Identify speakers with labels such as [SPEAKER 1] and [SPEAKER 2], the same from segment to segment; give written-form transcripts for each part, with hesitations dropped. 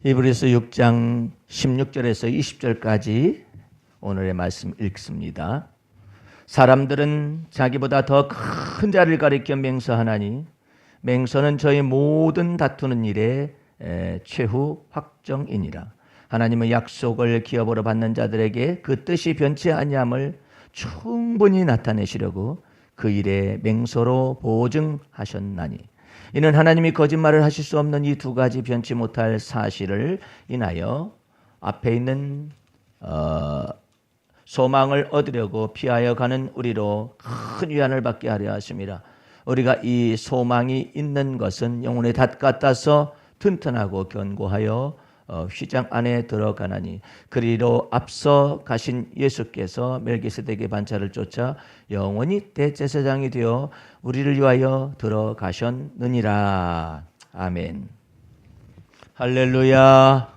[SPEAKER 1] 히브리서 6장 16절에서 20절까지 오늘의 말씀 읽습니다. 사람들은 자기보다 더 큰 자를 가리켜 맹서하나니 맹서는 저희 모든 다투는 일의 최후 확정이니라. 하나님은 약속을 기업으로 받는 자들에게 그 뜻이 변치 아니함을 충분히 나타내시려고 그 일에 맹서로 보증하셨나니 이는 하나님이 거짓말을 하실 수 없는 이 두 가지 변치 못할 사실을 인하여 앞에 있는 소망을 얻으려고 피하여 가는 우리로 큰 위안을 받게 하려 하심이라. 우리가 이 소망이 있는 것은 영혼의 닷 같아서 튼튼하고 견고하여 휘장 안에 들어가나니 그리로 앞서 가신 예수께서 멜기세덱의 반차를 쫓아 영원히 대제사장이 되어 우리를 위하여 들어가셨느니라. 아멘. 할렐루야.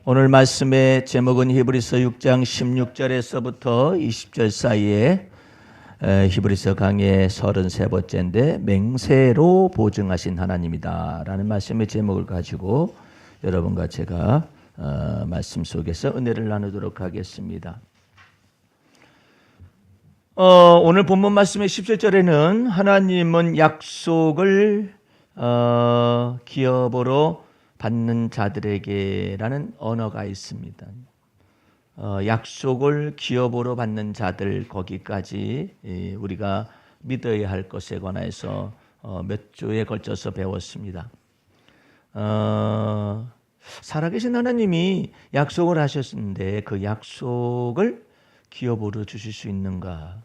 [SPEAKER 1] 오늘 말씀의 제목은 히브리서 6장 16절에서부터 20절 사이에 히브리서 강의 33번째인데 맹세로 보증하신 하나님이다 라는 말씀의 제목을 가지고 여러분과 제가 말씀 속에서 은혜를 나누도록 하겠습니다. 오늘 본문 말씀의 17절에는 하나님은 약속을 기업으로 받는 자들에게라는 언어가 있습니다. 약속을 기업으로 받는 자들 거기까지 우리가 믿어야 할 것에 관해서 몇 주에 걸쳐서 배웠습니다. 살아계신 하나님이 약속을 하셨는데 그 약속을 기업으로 주실 수 있는가?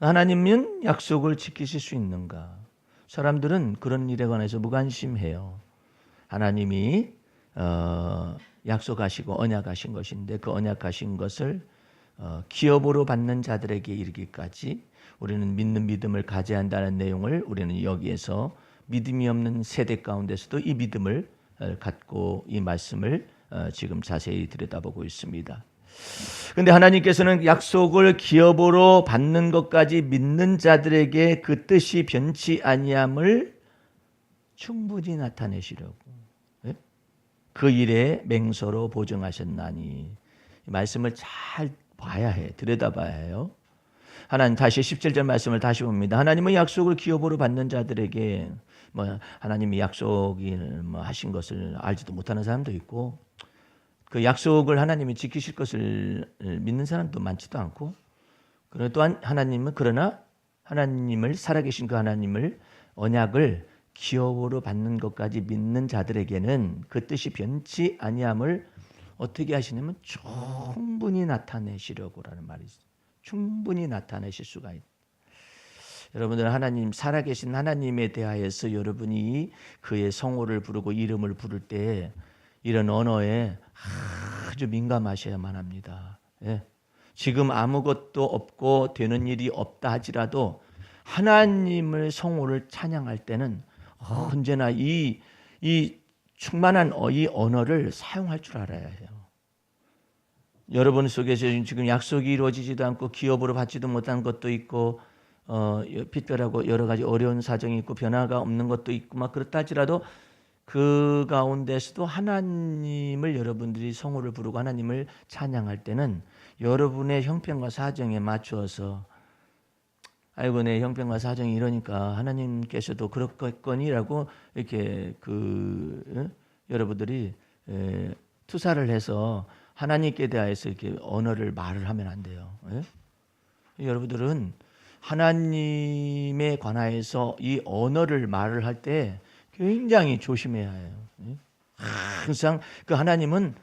[SPEAKER 1] 하나님은 약속을 지키실 수 있는가? 사람들은 그런 일에 관해서 무관심해요. 하나님이 약속하시고 언약하신 것인데 그 언약하신 것을 기업으로 받는 자들에게 이르기까지 우리는 믿는 믿음을 가져야 한다는 내용을 우리는 여기에서 믿음이 없는 세대 가운데서도 이 믿음을 갖고 이 말씀을 지금 자세히 들여다보고 있습니다. 그런데 하나님께서는 약속을 기업으로 받는 것까지 믿는 자들에게 그 뜻이 변치 아니함을 충분히 나타내시려고 그 일에 맹서로 보증하셨나니 말씀을 잘 봐야 해. 들여다봐야 해요. 하나님 다시 17절 말씀을 다시 봅니다. 하나님은 약속을 기업으로 받는 자들에게 하나님이 약속이 하신 것을 알지도 못하는 사람도 있고 그 약속을 하나님이 지키실 것을 믿는 사람도 많지도 않고 또한 하나님은 그러나 하나님을 살아계신 그 하나님을 언약을 기업으로 받는 것까지 믿는 자들에게는 그 뜻이 변치 아니함을 어떻게 하시냐면 충분히 나타내시려고라는 말이 있어요. 충분히 나타내실 수가 있다. 여러분들 하나님 살아계신 하나님에 대하여서 여러분이 그의 성호를 부르고 이름을 부를 때 이런 언어에 아주 민감하셔야만 합니다. 예. 지금 아무것도 없고 되는 일이 없다 하지라도 하나님을 성호를 찬양할 때는 언제나 이 충만한 이 언어를 사용할 줄 알아야 해요. 여러분 속에서 지금 약속이 이루어지지도 않고 기업으로 받지도 못한 것도 있고 핏별하고 여러 가지 어려운 사정이 있고 변화가 없는 것도 있고 막 그렇다 할지라도 그 가운데서도 하나님을 여러분들이 성호를 부르고 하나님을 찬양할 때는 여러분의 형편과 사정에 맞추어서 아이고 내 형편과 사정이 이러니까 하나님께서도 그렇겠거니라고 이렇게 여러분들이 투사를 해서 하나님께 대해서 이렇게 언어를 말을 하면 안 돼요. 예? 여러분들은 하나님에 관하여서 이 언어를 말을 할 때 굉장히 조심해야 해요. 예? 항상 그 하나님은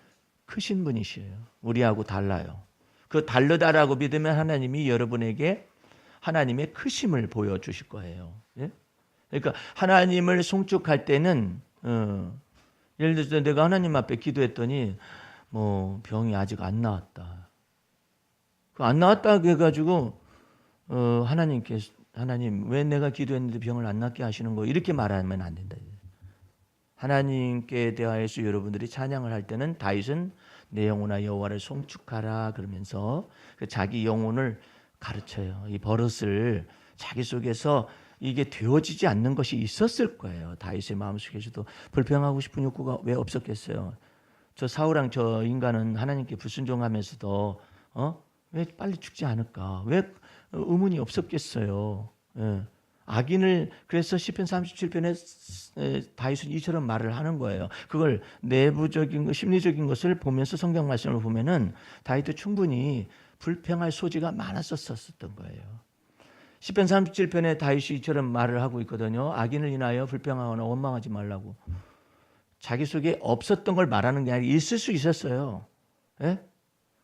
[SPEAKER 1] 크신 분이시에요. 우리하고 달라요. 그 다르다라고 믿으면 하나님이 여러분에게 하나님의 크심을 보여주실 거예요. 예? 그러니까 하나님을 송축할 때는 예를 들어서 내가 하나님 앞에 기도했더니 병이 아직 안 나왔다. 안 나왔다 해가지고 하나님 왜 내가 기도했는데 병을 안 낫게 하시는 거 이렇게 말하면 안 된다. 하나님께 대하여서 여러분들이 찬양을 할 때는 다윗은 내 영혼아 여호와를 송축하라 그러면서 자기 영혼을 가르쳐요. 이 버릇을 자기 속에서 이게 되어지지 않는 것이 있었을 거예요. 다윗의 마음속에서도 불평하고 싶은 욕구가 왜 없었겠어요? 저 사울랑 저 인간은 하나님께 불순종하면서도 왜 빨리 죽지 않을까? 왜 의문이 없었겠어요? 예. 악인을 그래서 시편 37편에 다윗은 이처럼 말을 하는 거예요. 그걸 내부적인 심리적인 것을 보면서 성경 말씀을 보면은 다윗도 충분히 불평할 소지가 많았었던 거예요. 시편 37편에 다윗이 이처럼 말을 하고 있거든요. 악인을 인하여 불평하거나 원망하지 말라고. 자기 속에 없었던 걸 말하는 게 아니라 있을 수 있었어요. 예?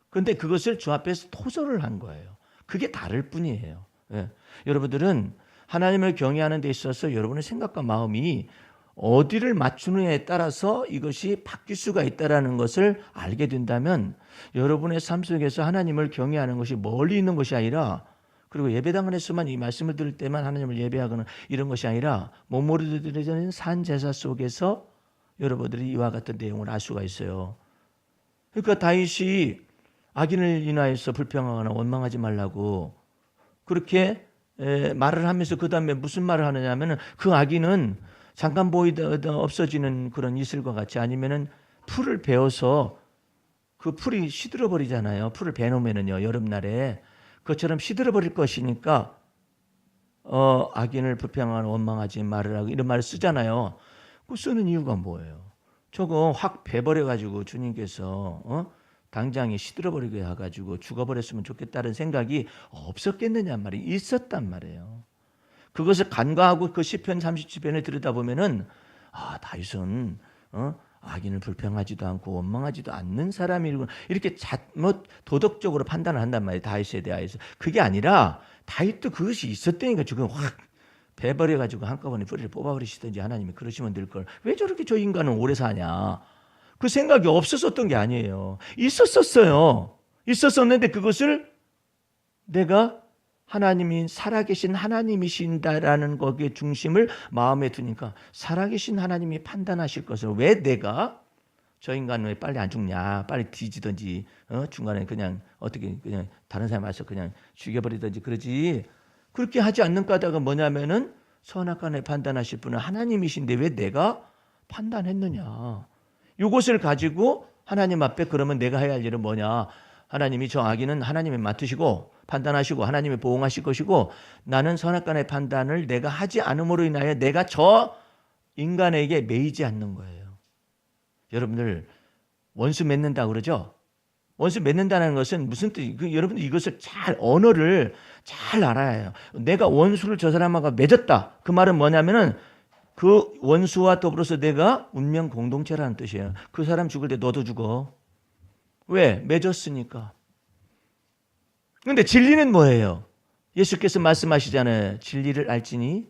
[SPEAKER 1] 그런데 그것을 주 앞에서 토설을 한 거예요. 그게 다를 뿐이에요. 예. 여러분들은 하나님을 경외하는 데 있어서 여러분의 생각과 마음이 어디를 맞추느냐에 따라서 이것이 바뀔 수가 있다는 것을 알게 된다면 여러분의 삶 속에서 하나님을 경외하는 것이 멀리 있는 것이 아니라, 그리고 예배당에서만 이 말씀을 들을 때만 하나님을 예배하거나 이런 것이 아니라 몸으로 드려지는 산 제사 속에서 여러분들이 이와 같은 내용을 알 수가 있어요. 그러니까 다윗이 악인을 인하여서 불평하거나 원망하지 말라고 그렇게 말을 하면서 그 다음에 무슨 말을 하느냐 하면은 그 악인은 잠깐 보이다 없어지는 그런 이슬과 같이, 아니면은 풀을 베어서 그 풀이 시들어 버리잖아요. 풀을 베놓으면은요, 여름날에 그것처럼 시들어 버릴 것이니까 악인을 불평하거나 원망하지 말으라고 이런 말을 쓰잖아요. 그 쓰는 이유가 뭐예요? 저거 확 베버려 가지고 주님께서 당장에 시들어버리게 해가지고 죽어버렸으면 좋겠다는 생각이 없었겠느냐 말이 있었단 말이에요. 그것을 간과하고 그 시편 37편을 들여다보면은 다윗은 악인을 불평하지도 않고 원망하지도 않는 사람이고 이렇게 도덕적으로 판단을 한단 말이에요. 다윗에 대해서. 그게 아니라 다윗도 그것이 있었다니까 지금 확 베버려가지고 한꺼번에 뿌리를 뽑아버리시든지 하나님이 그러시면 될 걸. 왜 저렇게 저 인간은 오래 사냐. 그 생각이 없었었던 게 아니에요. 있었었어요. 있었었는데 그것을 내가 하나님이 살아계신 하나님이신다라는 거기에 중심을 마음에 두니까 살아계신 하나님이 판단하실 것을 왜 내가 저 인간은 왜 빨리 안 죽냐, 빨리 뒤지든지 중간에 그냥 어떻게 그냥 다른 사람 와서 그냥 죽여버리든지 그러지, 그렇게 하지 않는 까닭은 뭐냐면은 선악간에 판단하실 분은 하나님이신데 왜 내가 판단했느냐. 이것을 가지고 하나님 앞에 그러면 내가 해야 할 일은 뭐냐. 하나님이 저 악인은 하나님이 맡으시고 판단하시고 하나님이 보응하실 것이고 나는 선악간의 판단을 내가 하지 않음으로 인하여 내가 저 인간에게 매이지 않는 거예요. 여러분들 원수 맺는다고 그러죠. 원수 맺는다는 것은 무슨 뜻이? 여러분들 이것을 언어를 잘 알아야 해요. 내가 원수를 저 사람하고 맺었다. 그 말은 뭐냐면은 그 원수와 더불어서 내가 운명 공동체라는 뜻이에요. 그 사람 죽을 때 너도 죽어. 왜? 맺었으니까. 그런데 진리는 뭐예요? 예수께서 말씀하시잖아요. 진리를 알지니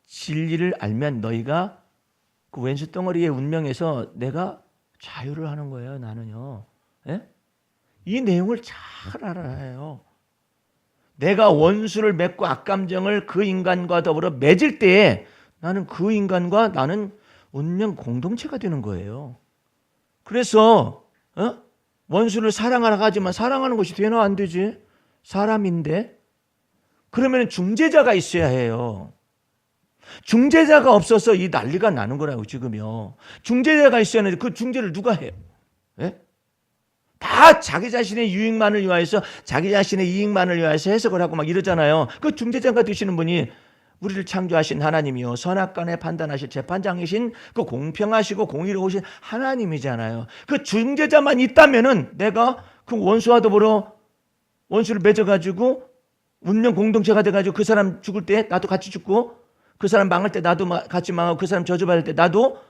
[SPEAKER 1] 진리를 알면 너희가 그 왼수 덩어리의 운명에서 내가 자유를 하는 거예요. 나는요. 예? 이 내용을 잘 알아야 해요. 내가 원수를 맺고 악감정을 그 인간과 더불어 맺을 때에 나는 그 인간과 나는 운명 공동체가 되는 거예요. 그래서 원수를 사랑하라 하지만 사랑하는 것이 되나 안 되지? 사람인데. 그러면 중재자가 있어야 해요. 중재자가 없어서 이 난리가 나는 거라고 지금요. 중재자가 있어야 하는데 그 중재를 누가 해요? 예? 다 자기 자신의 유익만을 위하여서 자기 자신의 이익만을 위하여서 해석을 하고 막 이러잖아요. 그 중재자가 되시는 분이 우리를 창조하신 하나님이요 선악간에 판단하실 재판장이신 그 공평하시고 공의로우신 하나님이잖아요. 그 중재자만 있다면은 내가 그 원수와 더불어 원수를 맺어가지고 운명 공동체가 돼가지고 그 사람 죽을 때 나도 같이 죽고 그 사람 망할 때 나도 같이 망하고 그 사람 저주받을 때 나도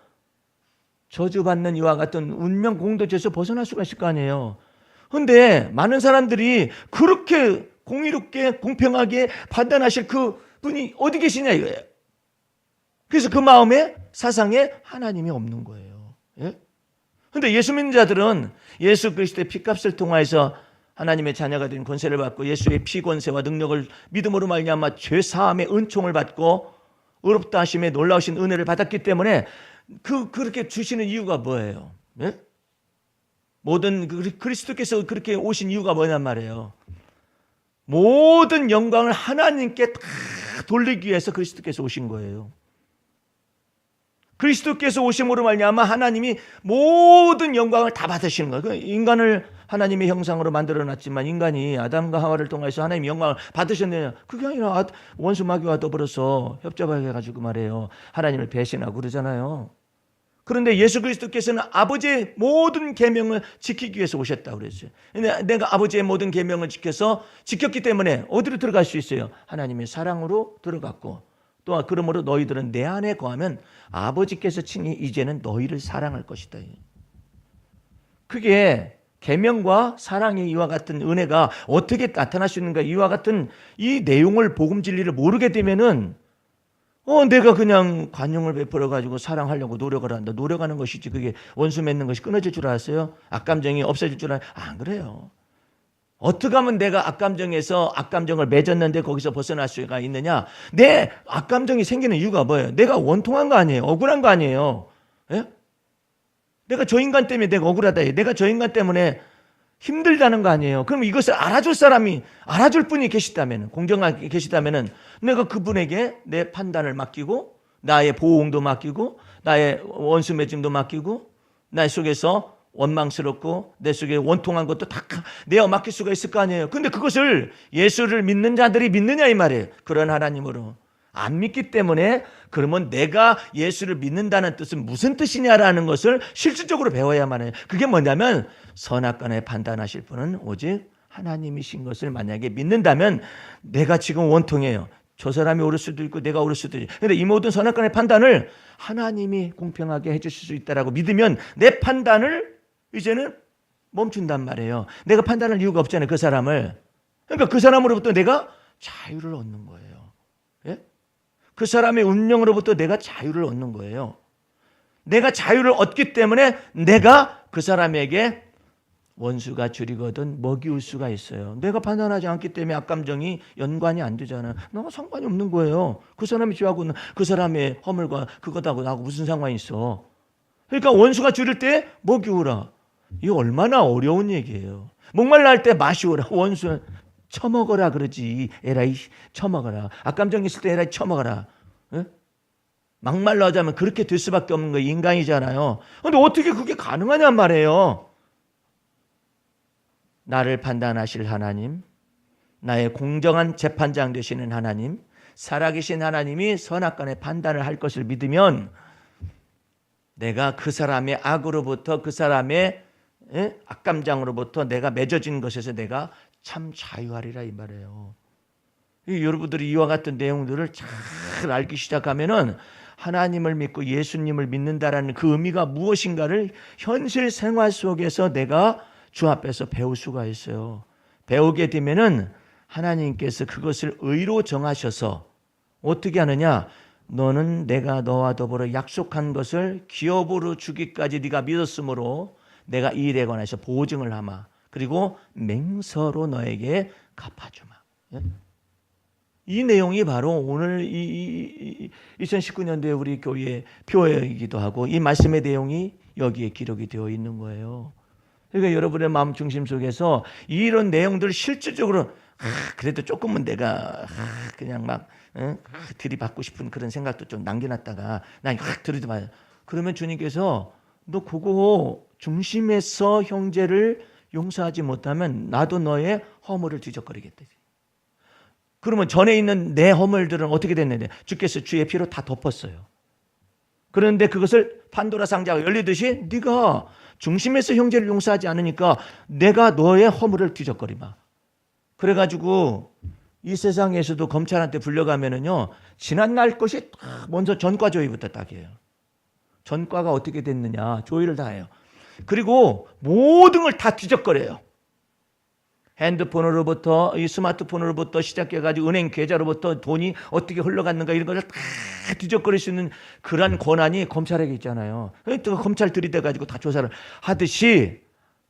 [SPEAKER 1] 저주받는 이와 같은 운명 공동체에서 벗어날 수가 있을 거 아니에요. 그런데 많은 사람들이 그렇게 공의롭게 공평하게 판단하실 그 분이 어디 계시냐 이거예요. 그래서 그 마음에 사상에 하나님이 없는 거예요. 그런데 예수 믿는 자들은 예수 그리스도의 피값을 통하여서 하나님의 자녀가 된 권세를 받고 예수의 피 권세와 능력을 믿음으로 말미암아 죄 사함의 은총을 받고 의롭다 하심에 놀라우신 은혜를 받았기 때문에 그렇게 주시는 이유가 뭐예요? 모든 그리스도께서 그렇게 오신 이유가 뭐냔 말이에요. 모든 영광을 하나님께 다 돌리기 위해서 그리스도께서 오신 거예요. 그리스도께서 오심으로 말미암아 하나님이 모든 영광을 다 받으시는 거예요. 인간을 하나님의 형상으로 만들어놨지만 인간이 아담과 하와를 통해서 하나님의 영광을 받으셨느냐? 그게 아니라 원수 마귀와 더불어서 협잡해가지고 말해요. 하나님을 배신하고 그러잖아요. 그런데 예수 그리스도께서는 아버지의 모든 계명을 지키기 위해서 오셨다고 그랬어요. 내가 아버지의 모든 계명을 지켰기 때문에 어디로 들어갈 수 있어요? 하나님의 사랑으로 들어갔고, 또 그러므로 너희들은 내 안에 거하면 아버지께서 친히 이제는 너희를 사랑할 것이다. 그게 계명과 사랑의 이와 같은 은혜가 어떻게 나타날 수 있는가? 이와 같은 이 내용을 복음 진리를 모르게 되면은 내가 그냥 관용을 베풀어 가지고 사랑하려고 노력을 한다. 노력하는 것이지 그게 원수 맺는 것이 끊어질 줄 알았어요? 악감정이 없어질 줄 알았어요? 안 그래요. 어떻게 하면 내가 악감정에서 악감정을 맺었는데 거기서 벗어날 수가 있느냐? 내 악감정이 생기는 이유가 뭐예요? 내가 원통한 거 아니에요? 억울한 거 아니에요? 예? 내가 저 인간 때문에 내가 억울하다. 내가 저 인간 때문에 힘들다는 거 아니에요? 그럼 이것을 알아줄 사람이, 알아줄 분이 계시다면, 공정하게 계시다면 내가 그분에게 내 판단을 맡기고 나의 보응도 맡기고 나의 원수 맺음도 맡기고 나의 속에서 원망스럽고 내 속에 원통한 것도 다 내어 맡길 수가 있을 거 아니에요. 근데 그것을 예수를 믿는 자들이 믿느냐 이 말이에요. 그런 하나님으로 안 믿기 때문에, 그러면 내가 예수를 믿는다는 뜻은 무슨 뜻이냐라는 것을 실질적으로 배워야만 해요. 그게 뭐냐면 선악간에 판단하실 분은 오직 하나님이신 것을 만약에 믿는다면, 내가 지금 원통해요. 저 사람이 옳을 수도 있고 내가 옳을 수도 있고, 그런데 이 모든 선악간의 판단을 하나님이 공평하게 해주실 수 있다라고 믿으면 내 판단을 이제는 멈춘단 말이에요. 내가 판단할 이유가 없잖아요, 그 사람을. 그러니까 그 사람으로부터 내가 자유를 얻는 거예요. 예? 그 사람의 운명으로부터 내가 자유를 얻는 거예요. 내가 자유를 얻기 때문에 내가 그 사람에게 원수가 줄이거든 먹이울 수가 있어요. 내가 판단하지 않기 때문에 악감정이 연관이 안 되잖아요. 나하고 상관이 없는 거예요. 그 사람이 죄하고는 그 사람의 허물과 그것하고 나하고 무슨 상관이 있어. 그러니까 원수가 줄일 때 먹이우라. 이거 얼마나 어려운 얘기예요. 목말라 할 때 마시오라. 원수 처먹어라 그러지. 에라이 처먹어라. 악감정 있을 때 에라이 처먹어라. 에? 막말로 하자면 그렇게 될 수밖에 없는 거예요. 인간이잖아요. 그런데 어떻게 그게 가능하냔 말이에요. 나를 판단하실 하나님, 나의 공정한 재판장 되시는 하나님, 살아계신 하나님이 선악간의 판단을 할 것을 믿으면 내가 그 사람의 악으로부터, 그 사람의 악감정으로부터 내가 맺어진 것에서 내가 참 자유하리라 이 말이에요. 여러분들이 이와 같은 내용들을 잘 알기 시작하면은 하나님을 믿고 예수님을 믿는다라는 그 의미가 무엇인가를 현실 생활 속에서 내가 주 앞에서 배울 수가 있어요. 배우게 되면은 하나님께서 그것을 의로 정하셔서 어떻게 하느냐? 너는 내가 너와 더불어 약속한 것을 기업으로 주기까지 네가 믿었으므로 내가 이 일에 관해서 보증을 하마. 그리고 맹서로 너에게 갚아주마. 이 내용이 바로 오늘 2019년도에 우리 교회의 표이기도 하고, 이 말씀의 내용이 여기에 기록이 되어 있는 거예요. 그러니까 여러분의 마음 중심 속에서 이런 내용들을 실질적으로 그래도 조금은 내가 그냥 막 들이받고 싶은 그런 생각도 좀 남겨놨다가 난 확 들이받아요. 그러면 주님께서 너 그거 중심에서 형제를 용서하지 못하면 나도 너의 허물을 뒤적거리겠다. 그러면 전에 있는 내 허물들은 어떻게 됐는데 주께서 주의 피로 다 덮었어요. 그런데 그것을 판도라 상자가 열리듯이 네가 중심에서 형제를 용서하지 않으니까 내가 너의 허물을 뒤적거리마. 그래가지고 이 세상에서도 검찰한테 불려가면은요, 지난날 것이 먼저 전과 조의부터 딱이에요. 전과가 어떻게 됐느냐 조의를 다 해요. 그리고 모든 걸 다 뒤적거려요. 핸드폰으로부터 이 스마트폰으로부터 시작해가지고 은행 계좌로부터 돈이 어떻게 흘러갔는가 이런 것을 다 뒤적거릴 수 있는 그런 권한이 검찰에게 있잖아요. 그러니까 검찰 들이대가지고 다 조사를 하듯이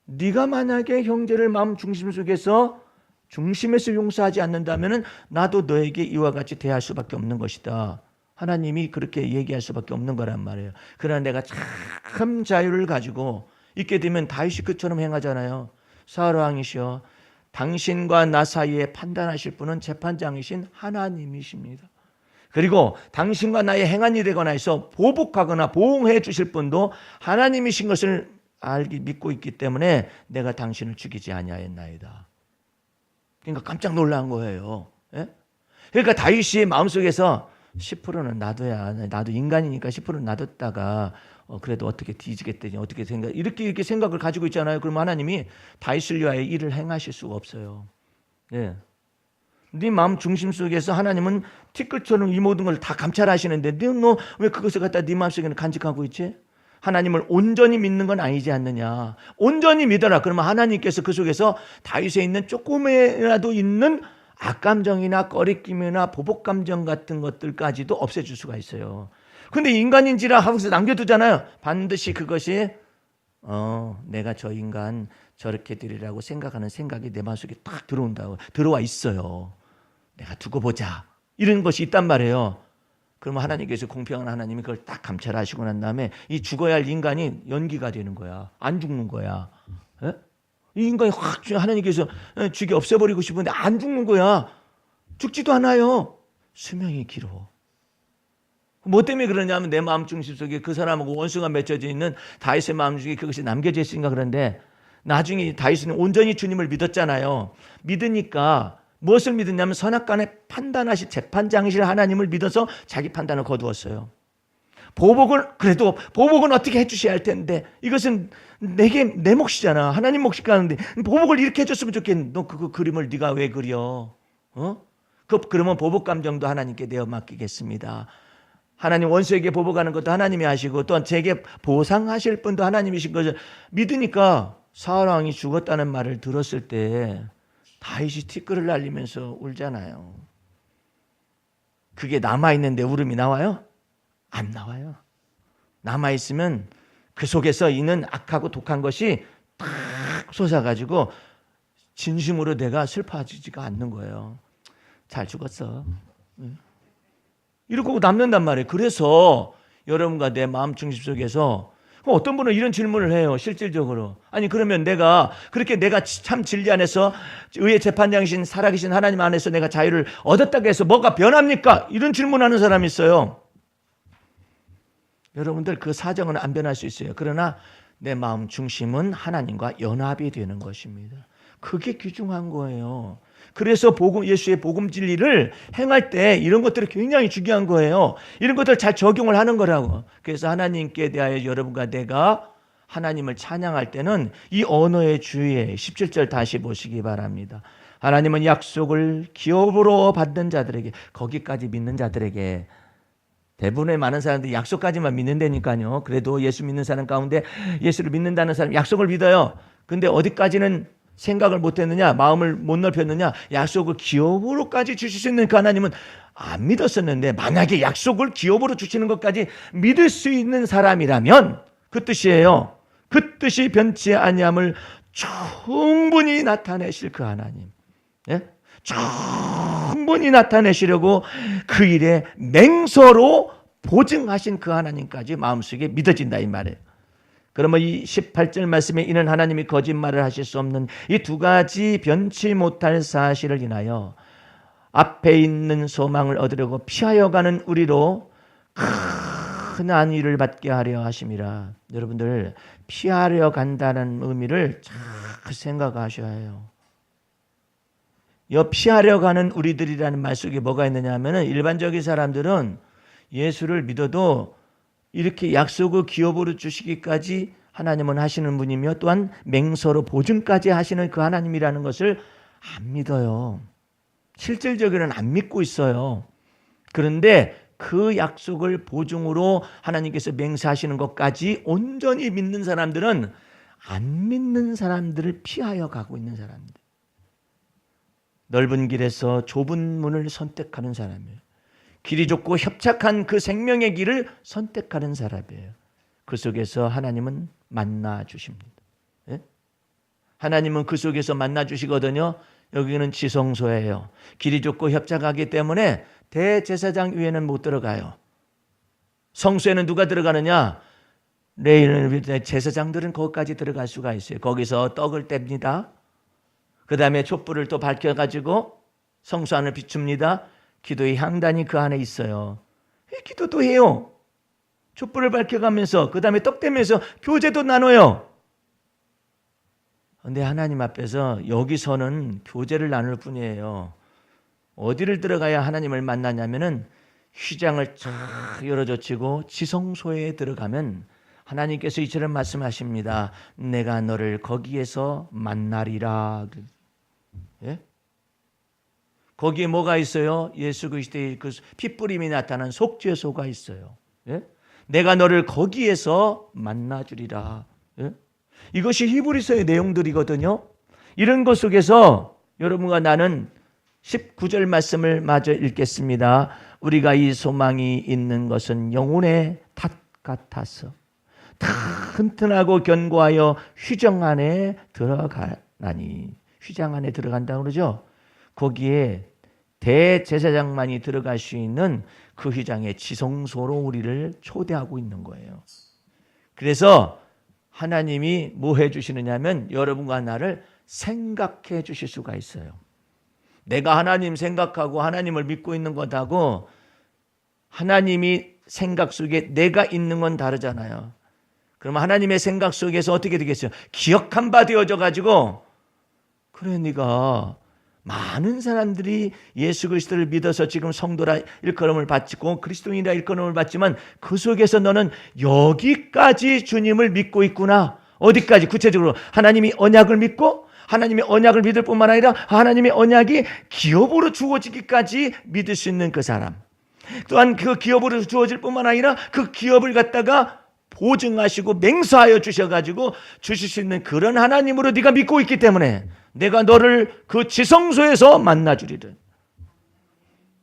[SPEAKER 1] 네가 만약에 형제를 마음 중심 속에서 중심에서 용서하지 않는다면 나도 너에게 이와 같이 대할 수밖에 없는 것이다. 하나님이 그렇게 얘기할 수밖에 없는 거란 말이에요. 그러나 내가 참 자유를 가지고 있게 되면 다윗이 그처럼 행하잖아요. 사울 왕이시여 당신과 나 사이에 판단하실 분은 재판장이신 하나님이십니다. 그리고 당신과 나의 행한 일에 관해서 보복하거나 보응해 주실 분도 하나님이신 것을 믿고 있기 때문에 내가 당신을 죽이지 아니하였나이다. 그러니까 깜짝 놀란 거예요. 예? 그러니까 다윗이 마음속에서 10%는 놔둬야, 나도 인간이니까 10%는 놔뒀다가 그래도 어떻게 뒤지겠다니 어떻게 이렇게 생각을 가지고 있잖아요. 그러면 하나님이 다윗을 위하여 일을 행하실 수가 없어요. 예. 네 마음 중심 속에서 하나님은 티끌처럼 이 모든 걸 다 감찰하시는데 너 왜 그것을 갖다 네 마음속에는 간직하고 있지? 하나님을 온전히 믿는 건 아니지 않느냐. 온전히 믿어라. 그러면 하나님께서 그 속에서 다윗에 있는 조금이라도 있는 악감정이나 꺼리낌이나 보복감정 같은 것들까지도 없애줄 수가 있어요. 근데 인간인지라 하고서 남겨두잖아요. 반드시 그것이 내가 저 인간 저렇게 되리라고 생각하는 생각이 내 마음속에 딱 들어와 있어요. 내가 두고 보자. 이런 것이 있단 말이에요. 그러면 하나님께서 공평한 하나님이 그걸 딱 감찰하시고 난 다음에 이 죽어야 할 인간이 연기가 되는 거야. 안 죽는 거야. 에? 이 인간이 확 하나님께서 죽여 없애버리고 싶은데 안 죽는 거야. 죽지도 않아요. 수명이 길어. 뭐 때문에 그러냐면 내 마음 중심 속에 그 사람하고 원수가 맺혀져 있는 다윗의 마음 중에 그것이 남겨져 있으니까. 그런데 나중에 다윗은 온전히 주님을 믿었잖아요. 믿으니까 무엇을 믿었냐면 선악간에 판단하실 재판장이실 하나님을 믿어서 자기 판단을 거두었어요. 보복은 어떻게 해주셔야 할 텐데 이것은 내 몫이잖아. 하나님 몫이 가는데 보복을 이렇게 해줬으면 좋겠는데 너 그거 그림을 네가 왜 그려? 그러면 보복 감정도 하나님께 내어 맡기겠습니다. 하나님 원수에게 보복하는 것도 하나님이 하시고 또한 제게 보상하실 분도 하나님이신 것을 믿으니까 사울 왕이 죽었다는 말을 들었을 때 다윗이 티끌을 날리면서 울잖아요. 그게 남아있는데 울음이 나와요? 안 나와요. 남아있으면 그 속에서 있는 악하고 독한 것이 탁 솟아가지고 진심으로 내가 슬퍼하지가 않는 거예요. 잘 죽었어. 이러고 남는단 말이에요. 그래서 여러분과 내 마음 중심 속에서 어떤 분은 이런 질문을 해요. 실질적으로. 아니 그러면 내가 참 진리 안에서 의의 재판장이신 살아계신 하나님 안에서 내가 자유를 얻었다고 해서 뭐가 변합니까? 이런 질문하는 사람이 있어요. 여러분들 그 사정은 안 변할 수 있어요. 그러나 내 마음 중심은 하나님과 연합이 되는 것입니다. 그게 귀중한 거예요. 그래서 예수의 복음 진리를 행할 때 이런 것들이 굉장히 중요한 거예요. 이런 것들을 잘 적용을 하는 거라고. 그래서 하나님께 대하여 여러분과 내가 하나님을 찬양할 때는 이 언어의 주의에 17절 다시 보시기 바랍니다. 하나님은 약속을 기업으로 받는 자들에게, 거기까지 믿는 자들에게, 대부분의 많은 사람들이 약속까지만 믿는다니까요. 그래도 예수 믿는 사람 가운데 예수를 믿는다는 사람 약속을 믿어요. 근데 어디까지는 생각을 못했느냐, 마음을 못 넓혔느냐, 약속을 기업으로까지 주실 수 있는 그 하나님은 안 믿었었는데 만약에 약속을 기업으로 주시는 것까지 믿을 수 있는 사람이라면 그 뜻이에요. 그 뜻이 변치 아니함을 충분히 나타내실 그 하나님, 예? 충분히 나타내시려고 그 일에 맹서로 보증하신 그 하나님까지 마음속에 믿어진다 이 말이에요. 그러면 이 18절 말씀에 이는 하나님이 거짓말을 하실 수 없는 이 두 가지 변치 못할 사실을 인하여 앞에 있는 소망을 얻으려고 피하여 가는 우리로 큰 안위를 받게 하려 하심이라. 여러분들 피하려 간다는 의미를 잘 생각하셔야 해요. 이 피하려 가는 우리들이라는 말 속에 뭐가 있느냐 하면은 일반적인 사람들은 예수를 믿어도 이렇게 약속을 기업으로 주시기까지 하나님은 하시는 분이며 또한 맹서로 보증까지 하시는 그 하나님이라는 것을 안 믿어요. 실질적으로는 안 믿고 있어요. 그런데 그 약속을 보증으로 하나님께서 맹세하시는 것까지 온전히 믿는 사람들은 안 믿는 사람들을 피하여 가고 있는 사람들. 넓은 길에서 좁은 문을 선택하는 사람이에요. 길이 좁고 협착한 그 생명의 길을 선택하는 사람이에요. 그 속에서 하나님은 만나 주십니다. 예? 하나님은 그 속에서 만나 주시거든요. 여기는 지성소예요. 길이 좁고 협착하기 때문에 대제사장 위에는 못 들어가요. 성소에는 누가 들어가느냐? 레위를 제사장들은 거기까지 들어갈 수가 있어요. 거기서 떡을 뗍니다. 그 다음에 촛불을 또 밝혀가지고 성소 안을 비춥니다. 기도의 향단이 그 안에 있어요. 기도도 해요. 촛불을 밝혀가면서 그 다음에 떡 떼면서 교제도 나눠요. 근데 하나님 앞에서 여기서는 교제를 나눌 뿐이에요. 어디를 들어가야 하나님을 만나냐면은 휘장을 쫙 열어젖히고 지성소에 들어가면 하나님께서 이처럼 말씀하십니다. 내가 너를 거기에서 만나리라. 예? 거기에 뭐가 있어요? 예수 그리스도의 그 핏부림이 나타난 속죄소가 있어요. 예? 내가 너를 거기에서 만나주리라. 예? 이것이 히브리서의 내용들이거든요. 이런 것 속에서 여러분과 나는 19절 말씀을 마저 읽겠습니다. 우리가 이 소망이 있는 것은 영혼의 탓 같아서 튼튼하고 견고하여 휘장 안에 들어가나니. 휘장 안에 들어간다고 그러죠. 거기에 대제사장만이 들어갈 수 있는 그 휘장의 지성소로 우리를 초대하고 있는 거예요. 그래서 하나님이 뭐 해주시느냐면 여러분과 나를 생각해 주실 수가 있어요. 내가 하나님 생각하고 하나님을 믿고 있는 것하고 하나님이 생각 속에 내가 있는 건 다르잖아요. 그러면 하나님의 생각 속에서 어떻게 되겠어요? 기억한 바 되어져 가지고 그래 네가 많은 사람들이 예수 그리스도를 믿어서 지금 성도라 일컬음을 받고 그리스도인이라 일컬음을 받지만 그 속에서 너는 여기까지 주님을 믿고 있구나. 어디까지? 구체적으로 하나님이 언약을 믿고 하나님의 언약을 믿을 뿐만 아니라 하나님의 언약이 기업으로 주어지기까지 믿을 수 있는 그 사람. 또한 그 기업으로 주어질 뿐만 아니라 그 기업을 갖다가 보증하시고 맹세하여 주셔가지고 주실 수 있는 그런 하나님으로 네가 믿고 있기 때문에 내가 너를 그 지성소에서 만나주리라.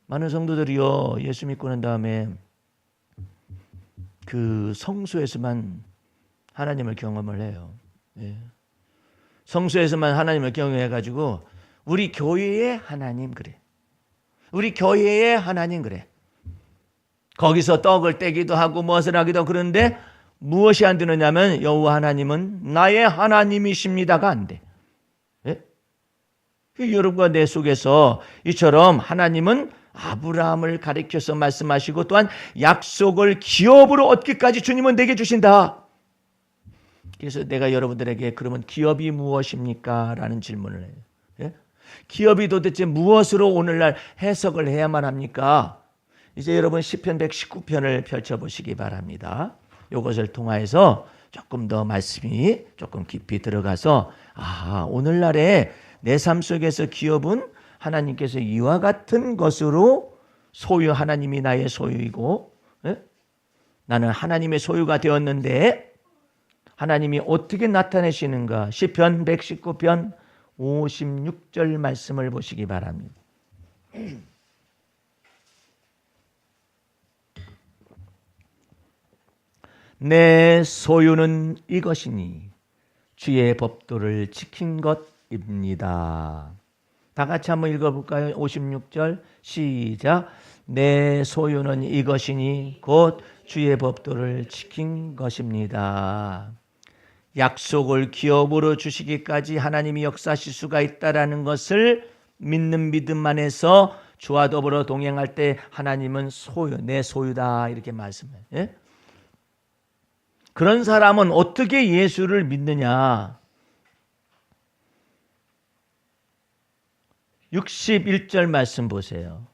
[SPEAKER 1] 많은 성도들이요 예수 믿고 난 다음에 그 성소에서만 하나님을 경험을 해요. 예. 성소에서만 하나님을 경험해가지고 우리 교회의 하나님 그래. 우리 교회의 하나님 그래. 거기서 떡을 떼기도 하고 무엇을 하기도 하고 그런데 무엇이 안 되느냐면 여호와 하나님은 나의 하나님이십니다가 안 돼. 예? 여러분과 내 속에서 이처럼 하나님은 아브라함을 가리켜서 말씀하시고 또한 약속을 기업으로 얻기까지 주님은 내게 주신다. 그래서 내가 여러분들에게 그러면 기업이 무엇입니까? 라는 질문을 해요. 예? 기업이 도대체 무엇으로 오늘날 해석을 해야만 합니까? 이제 여러분 시편 119편을 펼쳐보시기 바랍니다. 이것을 통해서 조금 더 말씀이 조금 깊이 들어가서 오늘날의 내 삶 속에서 기업은 하나님께서 이와 같은 것으로 소유 하나님이 나의 소유이고 나는 하나님의 소유가 되었는데 하나님이 어떻게 나타내시는가 시편 119편 56절 말씀을 보시기 바랍니다. 내 소유는 이것이니 주의 법도를 지킨 것입니다. 다 같이 한번 읽어볼까요? 56절 시작. 내 소유는 이것이니 곧 주의 법도를 지킨 것입니다. 약속을 기업으로 주시기까지 하나님이 역사하실 수가 있다라는 것을 믿는 믿음 안에서 주와 더불어 동행할 때 하나님은 소유, 내 소유다 이렇게 말씀해요. 예? 그런 사람은 어떻게 예수를 믿느냐? 61절 말씀 보세요.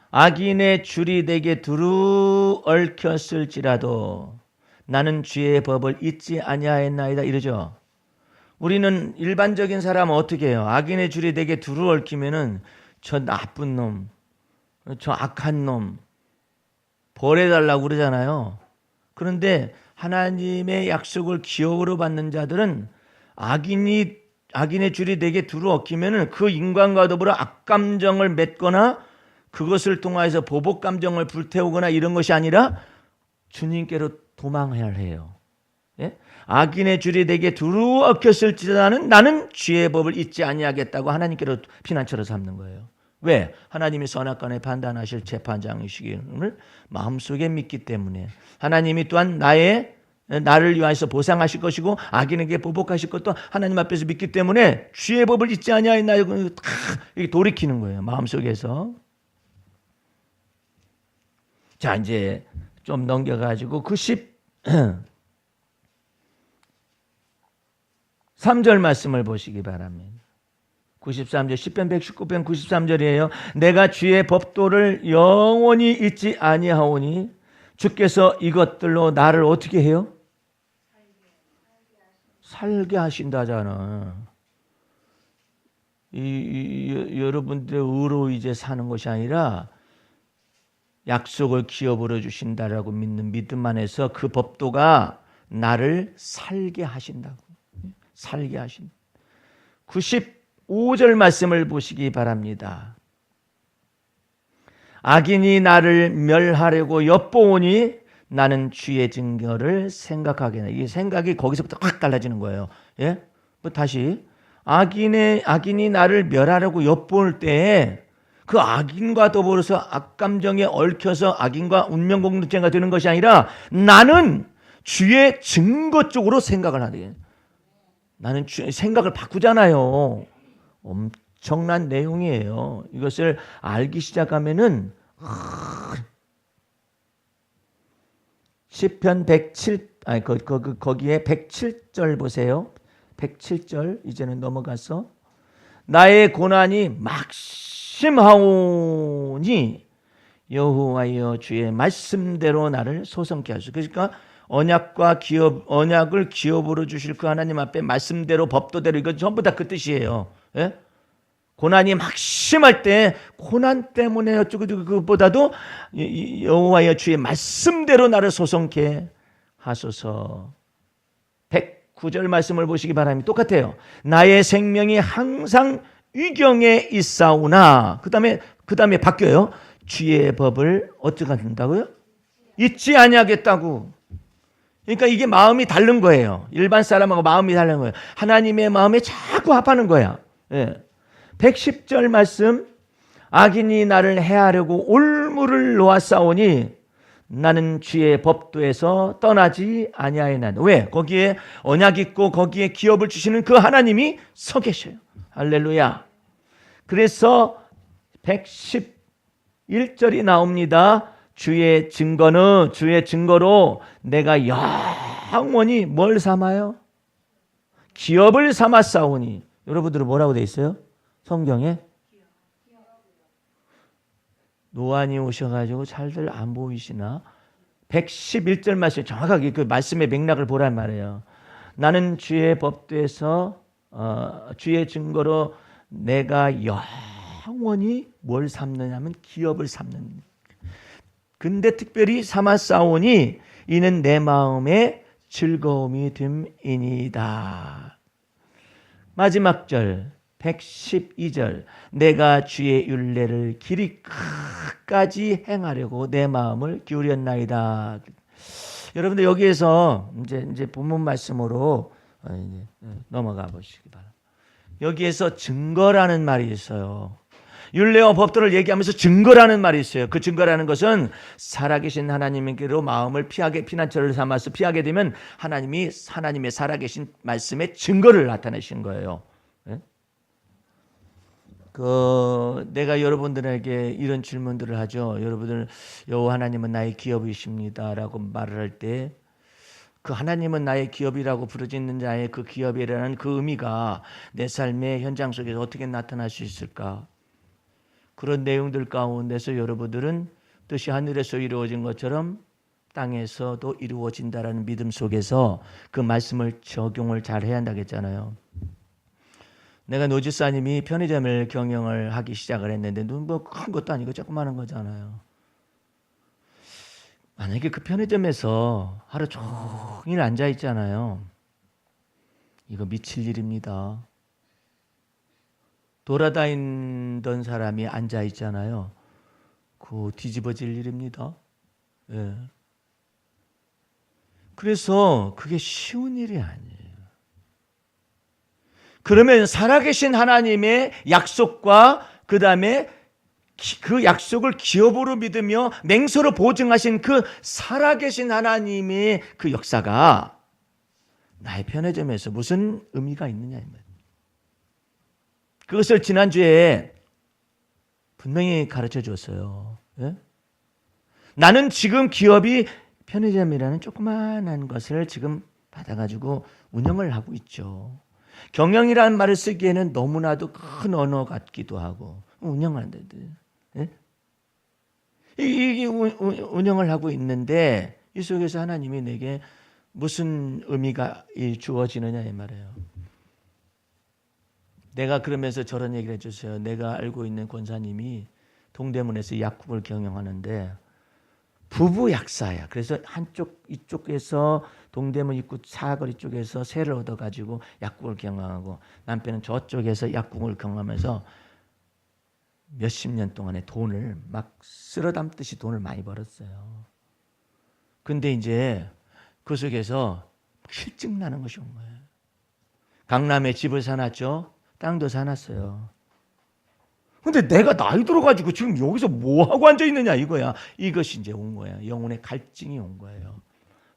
[SPEAKER 1] 악인의 줄이 내게 두루 얽혔을지라도 나는 주의 법을 잊지 아니하였나이다 이러죠. 우리는 일반적인 사람은 어떻게 해요? 악인의 줄이 내게 두루 얽히면은 저 나쁜 놈, 저 악한 놈 벌해달라고 그러잖아요. 그런데 하나님의 약속을 기업으로 받는 자들은 악인의 줄이 내게 두루 얽히면은 그 인간과 더불어 악감정을 맺거나 그것을 통해서 보복감정을 불태우거나 이런 것이 아니라 주님께로 도망해야 해요. 예? 악인의 줄이 내게 두루 얽혔을지라는 나는 주의 법을 잊지 아니하겠다고 하나님께로 피난처로 삼는 거예요. 왜? 하나님이 선악간에 판단하실 재판장이시기를 마음속에 믿기 때문에 하나님이 또한 나를 위하여서 보상하실 것이고 악인에게 보복하실 것도 하나님 앞에서 믿기 때문에 주의 법을 잊지 아니하였나요? 이렇게 돌이키는 거예요. 마음속에서. 자, 이제 좀 넘겨가지고 93절 말씀을 보시기 바랍니다. 93절, 10편 119편 93절이에요. 내가 주의 법도를 영원히 잊지 아니하오니 주께서 이것들로 나를 어떻게 해요? 살게 하신다잖아. 여러분들의 의로 이제 사는 것이 아니라 약속을 기업으로 주신다라고 믿는 믿음 안에서 그 법도가 나를 살게 하신다고. 살게 하신다. 95절 말씀을 보시기 바랍니다. 악인이 나를 멸하려고 엿보오니 나는 주의 증거를 생각하겠네. 이 생각이 거기서부터 확 달라지는 거예요. 예? 다시 악인이 나를 멸하려고 엿볼 때에 그 악인과 더불어서 악감정에 얽혀서 악인과 운명공동체가 되는 것이 아니라 나는 주의 증거 쪽으로 생각을 하게. 나는 생각을 바꾸잖아요. 엄청난 내용이에요. 이것을 알기 시작하면은 시편 107 거기에 107절 보세요. 107절 이제는 넘어가서 나의 고난이 막심하오니 여호와여 주의 말씀대로 나를 소성케 하소서. 그러니까 언약을 기업으로 주실 그 하나님 앞에 말씀대로 법도대로 이건 전부 다 그 뜻이에요. 예? 고난이 막심할 때 고난 때문에 어쩌고 그것보다도 여호와여 주의 말씀대로 나를 소성케 하소서. 109절 말씀을 보시기 바랍니다. 똑같아요. 나의 생명이 항상 위경에 있사오나 그 다음에 바뀌어요. 주의 법을 어떻게 한다고요? 잊지 아니하겠다고. 그러니까 이게 마음이 다른 거예요. 일반 사람하고 마음이 다른 거예요. 하나님의 마음에 자꾸 합하는 거야. 예. 110절 말씀 악인이 나를 해하려고 올무를 놓았사오니 나는 주의 법도에서 떠나지 아니하였나이다. 왜? 거기에 언약 있고 거기에 기업을 주시는 그 하나님이 서 계셔요. 할렐루야. 그래서 111절이 나옵니다. 주의 증거로 내가 영원히 뭘 삼아요? 기업을 삼았사오니. 여러분들은 뭐라고 돼 있어요? 성경에? 노안이 오셔가지고 잘들 안 보이시나? 111절 말씀 정확하게 그 말씀의 맥락을 보란 말이에요. 나는 주의 법도에서 주의 증거로 내가 영원히 뭘 삼느냐면 기업을 삼는. 근데 특별히 삼았사오니 이는 내 마음의 즐거움이 됨이니이다. 마지막 절 112절 내가 주의 율례를 길이 끝까지 행하려고 내 마음을 기울였나이다. 여러분들 여기에서 이제 본문 말씀으로 넘어가 보시기 바랍니다. 여기에서 증거라는 말이 있어요. 율례와 법도를 얘기하면서 증거라는 말이 있어요. 그 증거라는 것은 살아계신 하나님께로 마음을 피난처를 삼아서 피하게 되면 하나님의 살아계신 말씀의 증거를 나타내신 거예요. 내가 여러분들에게 이런 질문들을 하죠. 여러분들 여호와 하나님은 나의 기업이십니다라고 말을 할 때 그 하나님은 나의 기업이라고 부르짖는 자의 그 기업이라는 그 의미가 내 삶의 현장 속에서 어떻게 나타날 수 있을까? 그런 내용들 가운데서 여러분들은 뜻이 하늘에서 이루어진 것처럼 땅에서도 이루어진다라는 믿음 속에서 그 말씀을 적용을 잘 해야 한다고 했잖아요. 내가 노지사님이 편의점을 경영을 하기 시작을 했는데 뭐 큰 것도 아니고 조그마한 거잖아요. 만약에 그 편의점에서 하루 종일 앉아 있잖아요. 이거 미칠 일입니다. 돌아다니던 사람이 앉아 있잖아요. 그거 뒤집어질 일입니다. 예. 그래서 그게 쉬운 일이 아니에요. 그러면 살아계신 하나님의 약속과 그 다음에 그 약속을 기업으로 믿으며 맹세로 보증하신 그 살아계신 하나님의 그 역사가 나의 편의점에서 무슨 의미가 있느냐. 그것을 지난주에 분명히 가르쳐 줬어요. 예? 나는 지금 기업이 편의점이라는 조그마한 것을 지금 받아가지고 운영을 하고 있죠. 경영이라는 말을 쓰기에는 너무나도 큰 언어 같기도 하고 운영하는데 이 운영을 하고 있는데 이 속에서 하나님이 내게 무슨 의미가 주어지느냐 이 말이에요. 내가 그러면서 저런 얘기를 해주세요. 내가 알고 있는 권사님이 동대문에서 약국을 경영하는데 부부 약사야. 그래서 이쪽에서 동대문 입구 사거리 쪽에서 세를 얻어가지고 약국을 경영하고 남편은 저쪽에서 약국을 경영하면서 몇십 년 동안에 돈을 막 쓸어 담듯이 돈을 많이 벌었어요. 근데 이제 그 속에서 실증 나는 것이 온 거예요. 강남에 집을 사놨죠. 땅도 사놨어요. 근데 내가 나이 들어가지고 지금 여기서 뭐 하고 앉아 있느냐 이거야. 이것이 이제 온 거야. 영혼의 갈증이 온 거예요.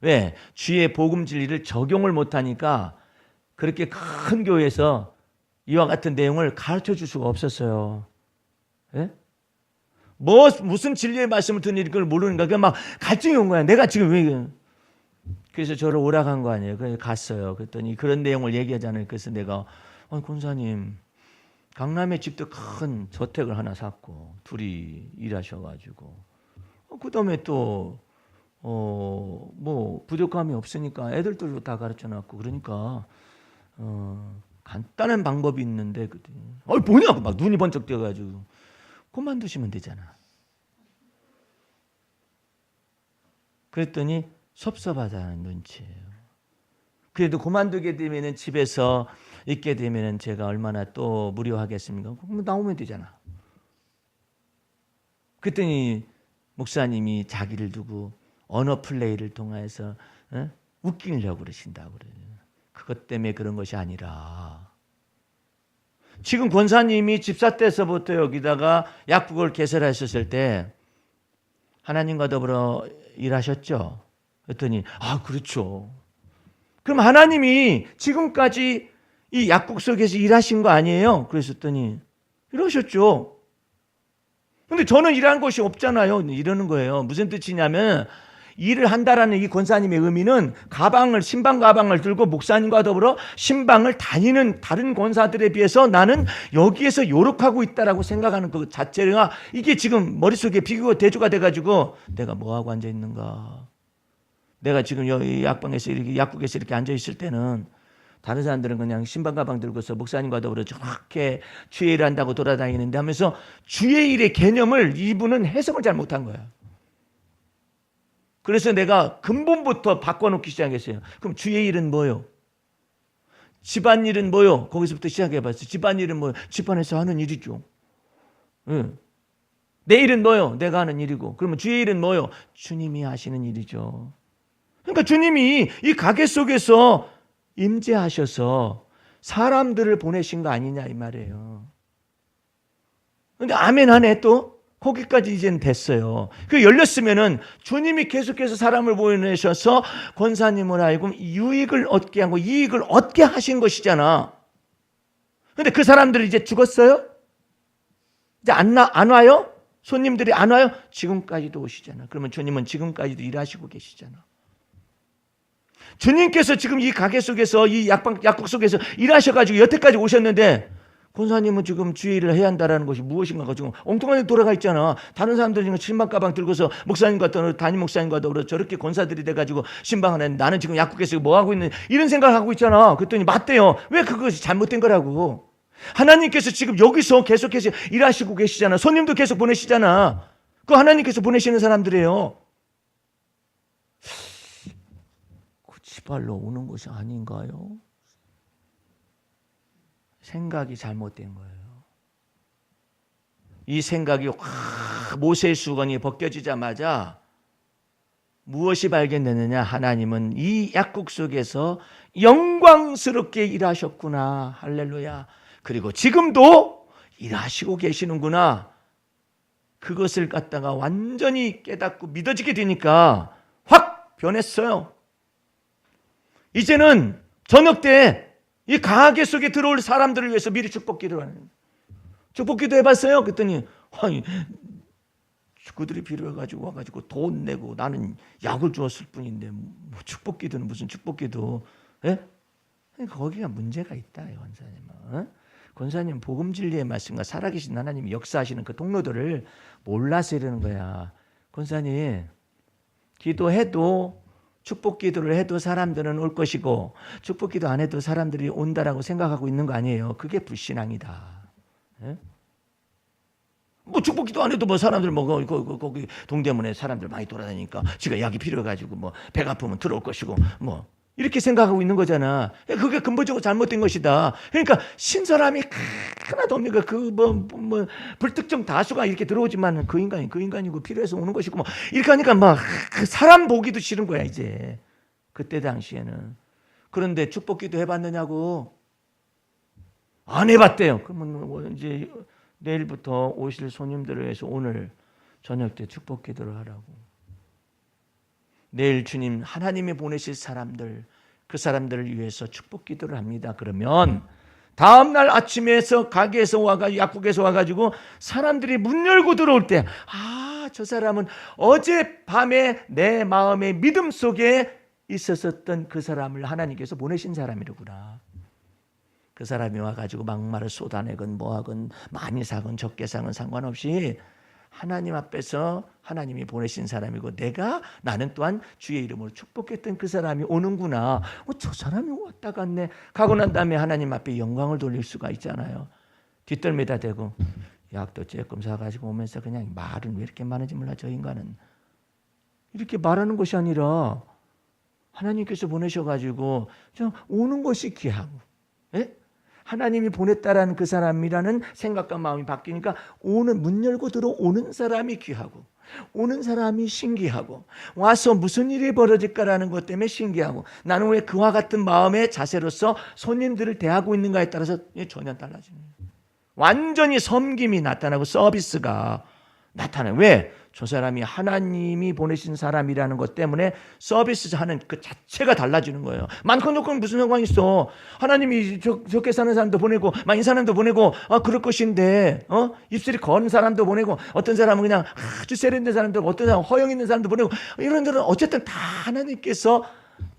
[SPEAKER 1] 왜? 주의 복음 진리를 적용을 못하니까 그렇게 큰 교회에서 이와 같은 내용을 가르쳐 줄 수가 없었어요. 예? 무슨 진리의 말씀을 듣는 걸 모르니까 그냥 막 갈증이 온 거야. 내가 지금 왜? 그래서 저를 오락한 거 아니에요. 그래서 갔어요. 그랬더니 그런 내용을 얘기하잖아요. 그래서 내가 권사님 강남에 집도 큰 저택을 하나 샀고 둘이 일하셔가지고 그다음에 또 뭐 부족함이 없으니까 애들도 다 가르쳐놨고 그러니까 간단한 방법이 있는데 뭐냐고 막 눈이 번쩍 뜨어가지고 그만두시면 되잖아. 그랬더니 섭섭하다는 눈치예요. 그래도 그만두게 되면은 집에서 있게 되면은 제가 얼마나 또 무료하겠습니까? 그럼 나오면 되잖아. 그랬더니 목사님이 자기를 두고 언어 플레이를 통해서 웃기려고 그러신다고 그래요. 그것 때문에 그런 것이 아니라 지금 권사님이 집사 때서부터 여기다가 약국을 개설하셨을 때 하나님과 더불어 일하셨죠? 그랬더니 그렇죠. 그럼 하나님이 지금까지 이 약국 속에서 일하신 거 아니에요? 그랬더니 이러셨죠. 근데 저는 일한 것이 없잖아요. 이러는 거예요. 무슨 뜻이냐면 일을 한다라는 이 권사님의 의미는 신방 가방을 들고 목사님과 더불어 신방을 다니는 다른 권사들에 비해서 나는 여기에서 요력하고 있다라고 생각하는 그 자체가 이게 지금 머릿속에 비교가 대조가 돼가지고 내가 뭐하고 앉아 있는가. 내가 지금 여기 약방에서 이렇게 약국에서 이렇게 앉아 있을 때는 다른 사람들은 그냥 신방 가방 들고서 목사님과 더불어 저렇게 주의 일을 한다고 돌아다니는데 하면서 주의 일의 개념을 이분은 해석을 잘 못한 거야. 그래서 내가 근본부터 바꿔놓기 시작했어요. 그럼 주의 일은 뭐요? 집안일은 뭐요? 거기서부터 시작해봤어요. 집안일은 뭐요? 집안에서 하는 일이죠. 응. 내 일은 뭐요? 내가 하는 일이고. 그러면 주의 일은 뭐요? 주님이 하시는 일이죠. 그러니까 주님이 이 가게 속에서 임재하셔서 사람들을 보내신 거 아니냐 이 말이에요. 근데 아멘 하네 또. 거기까지 이제는 됐어요. 그 열렸으면은 주님이 계속해서 사람을 보내셔서 권사님을 하여금 유익을 얻게 하고 이익을 얻게 하신 것이잖아. 근데 그 사람들이 이제 죽었어요? 이제 안 와요? 손님들이 안 와요? 지금까지도 오시잖아. 그러면 주님은 지금까지도 일하시고 계시잖아. 주님께서 지금 이 가게 속에서 이 약국 속에서 일하셔가지고 여태까지 오셨는데 권사님은 지금 주의를 해야 한다는 것이 무엇인가 지금 엉뚱하게 돌아가 있잖아. 다른 사람들은 지금 신방 가방 들고서 목사님과 더불어 담임 목사님과 더불어 저렇게 권사들이 돼가지고 신방을 했는데 나는 지금 약국에서 뭐 하고 있는 이런 생각을 하고 있잖아. 그랬더니 맞대요. 왜 그것이 잘못된 거라고. 하나님께서 지금 여기서 계속해서 일하시고 계시잖아. 손님도 계속 보내시잖아. 그 하나님께서 보내시는 사람들이에요. 그 지발로 오는 것이 아닌가요? 생각이 잘못된 거예요. 이 생각이 모세의 수건이 벗겨지자마자 무엇이 발견되느냐? 하나님은 이 약국 속에서 영광스럽게 일하셨구나. 할렐루야. 그리고 지금도 일하시고 계시는구나. 그것을 갖다가 완전히 깨닫고 믿어지게 되니까 확 변했어요. 이제는 저녁 때 이 가게 속에 들어올 사람들을 위해서 미리 축복기도 하는. 축복기도 해봤어요? 그랬더니 식구들이 필요해가지고 와가지고 돈 내고 나는 약을 주었을 뿐인데 뭐 축복기도는 무슨 축복기도? 예? 거기가 문제가 있다, 권사님은. 어? 권사님 복음 진리의 말씀과 살아계신 하나님이 역사하시는 그 통로들을 몰라서 이러는 거야. 권사님, 기도해도 축복기도를 해도 사람들은 올 것이고 축복기도 안 해도 사람들이 온다라고 생각하고 있는 거 아니에요. 그게 불신앙이다. 예? 뭐 축복기도 안 해도 뭐 사람들 뭐 거기 동대문에 사람들 많이 돌아다니니까 지가 약이 필요해가지고 뭐 배가 아프면 들어올 것이고 뭐 이렇게 생각하고 있는 거잖아. 그게 근본적으로 잘못된 것이다. 그러니까 신사람이 하나도 없는 뭐 불특정 다수가 이렇게 들어오지만 그 인간이고 필요해서 오는 것이고 뭐 이렇게 하니까 막 사람 보기도 싫은 거야 이제. 그때 당시에는. 그런데 축복기도 해봤느냐고 안 해봤대요. 그러면 뭐 이제 내일부터 오실 손님들을 위해서 오늘 저녁 때 축복기도를 하라고. 내일 주님 하나님이 보내실 사람들, 그 사람들을 위해서 축복기도를 합니다. 그러면 다음날 아침에서 가게에서 와가지고 약국에서 와가지고 사람들이 문 열고 들어올 때 저 사람은 어젯밤에 내 마음의 믿음 속에 있었던 그 사람을 하나님께서 보내신 사람이로구나. 그 사람이 와가지고 막말을 쏟아내건 뭐하건 많이 사건 적게 사건 상관없이 하나님 앞에서 하나님이 보내신 사람이고 나는 또한 주의 이름으로 축복했던 그 사람이 오는구나. 저 사람이 왔다 갔네. 가고 난 다음에 하나님 앞에 영광을 돌릴 수가 있잖아요. 뒷덜미다 대고 약도 조금 사가지고 오면서 그냥 말은 왜 이렇게 많은지 몰라 저 인간은. 이렇게 말하는 것이 아니라 하나님께서 보내셔가지고 오는 것이 귀하고 예? 하나님이 보냈다라는 그 사람이라는 생각과 마음이 바뀌니까 문 열고 들어오는 사람이 귀하고 오는 사람이 신기하고 와서 무슨 일이 벌어질까라는 것 때문에 신기하고 나는 왜 그와 같은 마음의 자세로서 손님들을 대하고 있는가에 따라서 전혀 달라지는 거예요. 완전히 섬김이 나타나고 서비스가 나타나요. 왜? 저 사람이 하나님이 보내신 사람이라는 것 때문에 서비스하는 그 자체가 달라지는 거예요. 많건 적건 무슨 상관이 있어. 하나님이 적게 사는 사람도 보내고 많은 사람도 보내고 그럴 것인데 입술이 건 사람도 보내고 어떤 사람은 그냥 아주 세련된 사람도 어떤 사람은 허영 있는 사람도 보내고 이런 데는 어쨌든 다 하나님께서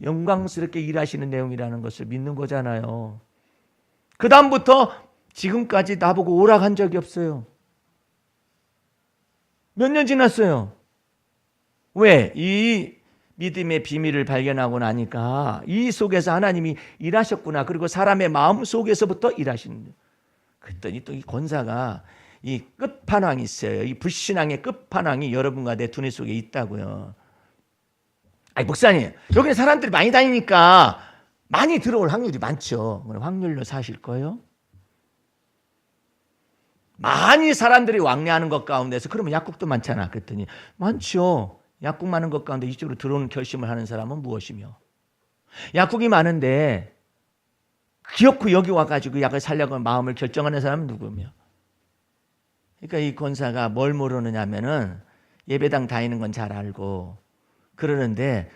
[SPEAKER 1] 영광스럽게 일하시는 내용이라는 것을 믿는 거잖아요. 그 다음부터 지금까지 나보고 오라 한 적이 없어요. 몇 년 지났어요. 왜? 이 믿음의 비밀을 발견하고 나니까 이 속에서 하나님이 일하셨구나. 그리고 사람의 마음 속에서부터 일하시는 거예요. 그랬더니 또 이 권사가 이 끝판왕이 있어요. 이 불신앙의 끝판왕이 여러분과 내 두뇌 속에 있다고요. 목사님, 여기는 사람들이 많이 다니니까 많이 들어올 확률이 많죠. 확률로 사실 거예요? 많이 사람들이 왕래하는 것 가운데서 그러면 약국도 많잖아. 그랬더니 많죠. 약국 많은 것 가운데 이쪽으로 들어오는 결심을 하는 사람은 무엇이며 약국이 많은데 기어코 여기 와가지고 약을 살려고 마음을 결정하는 사람은 누구며. 그러니까 이 권사가 뭘 모르느냐면은 예배당 다니는 건 잘 알고 그러는데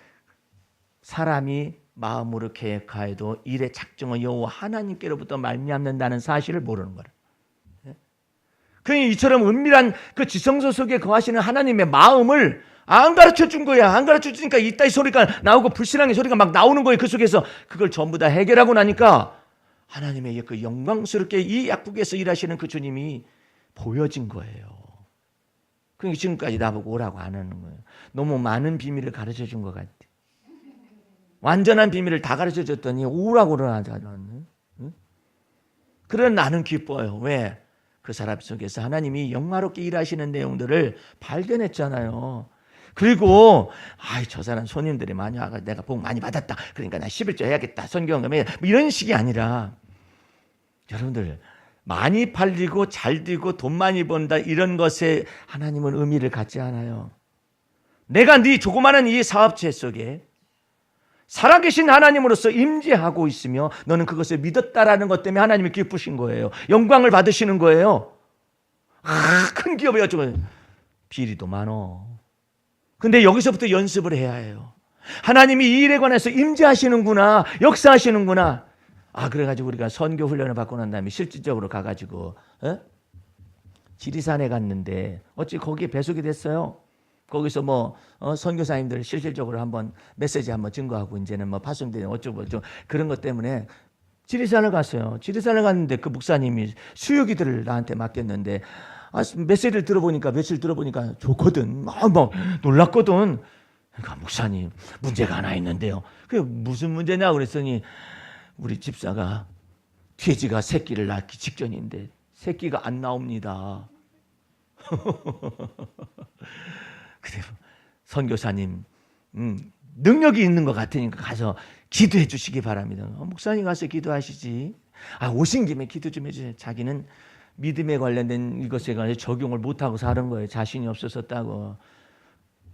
[SPEAKER 1] 사람이 마음으로 계획하여도 일의 작정은 여호와 하나님께로부터 말미암는다는 사실을 모르는 거라. 그러니 이처럼 은밀한 그 지성소 속에 거하시는 하나님의 마음을 안 가르쳐 준 거야. 안 가르쳐 주니까 이따위 소리가 나오고 불신앙의 소리가 막 나오는 거예요. 그 속에서 그걸 전부 다 해결하고 나니까 하나님의 그 영광스럽게 이 약국에서 일하시는 그 주님이 보여진 거예요. 그러니까 지금까지 나보고 오라고 안 하는 거예요. 너무 많은 비밀을 가르쳐 준 것 같아. 완전한 비밀을 다 가르쳐 줬더니 오라고는 하지 않았네. 응? 그러나 나는 기뻐요. 왜? 그 사람 속에서 하나님이 영화롭게 일하시는 내용들을 발견했잖아요. 그리고 저 사람 손님들이 많이 와서 내가 복 많이 받았다. 그러니까 나 11조 해야겠다. 선교원금에 이런 식이 아니라 여러분들 많이 팔리고 잘 되고 돈 많이 번다 이런 것에 하나님은 의미를 갖지 않아요. 내가 네 조그마한 이 사업체 속에 살아계신 하나님으로서 임재하고 있으며 너는 그것을 믿었다라는 것 때문에 하나님이 기쁘신 거예요. 영광을 받으시는 거예요. 큰 기업이야. 비리도 많어. 근데 여기서부터 연습을 해야 해요. 하나님이 이 일에 관해서 임재하시는구나. 역사하시는구나. 그래가지고 우리가 선교 훈련을 받고 난 다음에 실질적으로 가가지고 지리산에 갔는데 어찌 거기에 배속이 됐어요. 거기서 선교사님들 실질적으로 한번 메시지 한번 증거하고 이제는 파송되는 어쩌고 그런 것 때문에 지리산을 갔어요. 지리산을 갔는데 그 목사님이 수요기도를 나한테 맡겼는데 메시지를 들어보니까 며칠 들어보니까 좋거든. 막 놀랐거든. 그러니까 목사님 문제가 하나 있는데요. 그게 무슨 문제냐 그랬더니 우리 집사가 돼지가 새끼를 낳기 직전인데 새끼가 안 나옵니다. 그래요. 선교사님 능력이 있는 것 같으니까 가서 기도해 주시기 바랍니다. 목사님 가서 기도하시지. 오신 김에 기도 좀 해주세요. 자기는 믿음에 관련된 이것에 관해서 적용을 못하고 사는 거예요. 자신이 없었다고.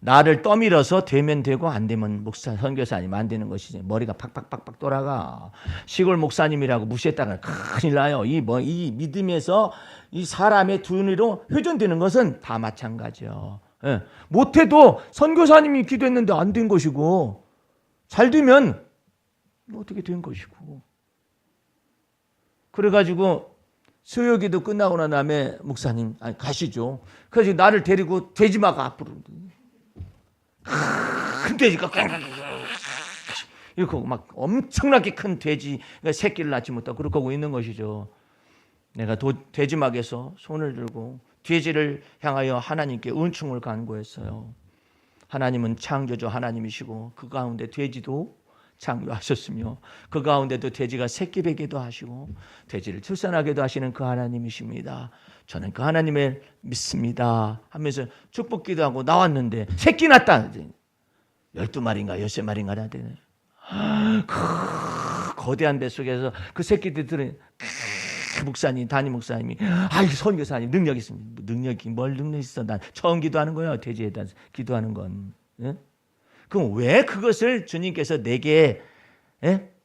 [SPEAKER 1] 나를 떠밀어서 되면 되고 안 되면 선교사님 안 되는 것이지. 머리가 팍팍팍팍 돌아가. 시골 목사님이라고 무시했다가 큰일 나요. 이 믿음에서 이 사람의 두뇌로 회전되는 것은 다 마찬가지요. 예. 못해도 선교사님이 기도했는데 안 된 것이고 잘 되면 어떻게 된 것이고. 그래가지고 수요기도 끝나고 난 다음에 목사님 가시죠. 그래서 나를 데리고 돼지마가 앞으로 큰 돼지가 이렇게 막 엄청나게 큰 돼지가 새끼를 낳지 못하고 그렇게 하고 있는 것이죠. 내가 돼지막에서 손을 들고 돼지를 향하여 하나님께 은총을 간구했어요. 하나님은 창조주 하나님이시고 그 가운데 돼지도 창조하셨으며 그 가운데도 돼지가 새끼 베게도 하시고 돼지를 출산하게도 하시는 그 하나님이십니다. 저는 그 하나님을 믿습니다 하면서 축복 기도하고 나왔는데 새끼 낳았다. 12마리인가 13마리인가 나되네. 거대한 뱃속에서 그 새끼들이 목사님, 담임 목사님이 선교사님 능력 있습니다. 능력이 뭘 능력 있어? 난 처음 기도하는 거예요. 돼지에 대해서 기도하는 건. 예? 그럼 왜 그것을 주님께서 내게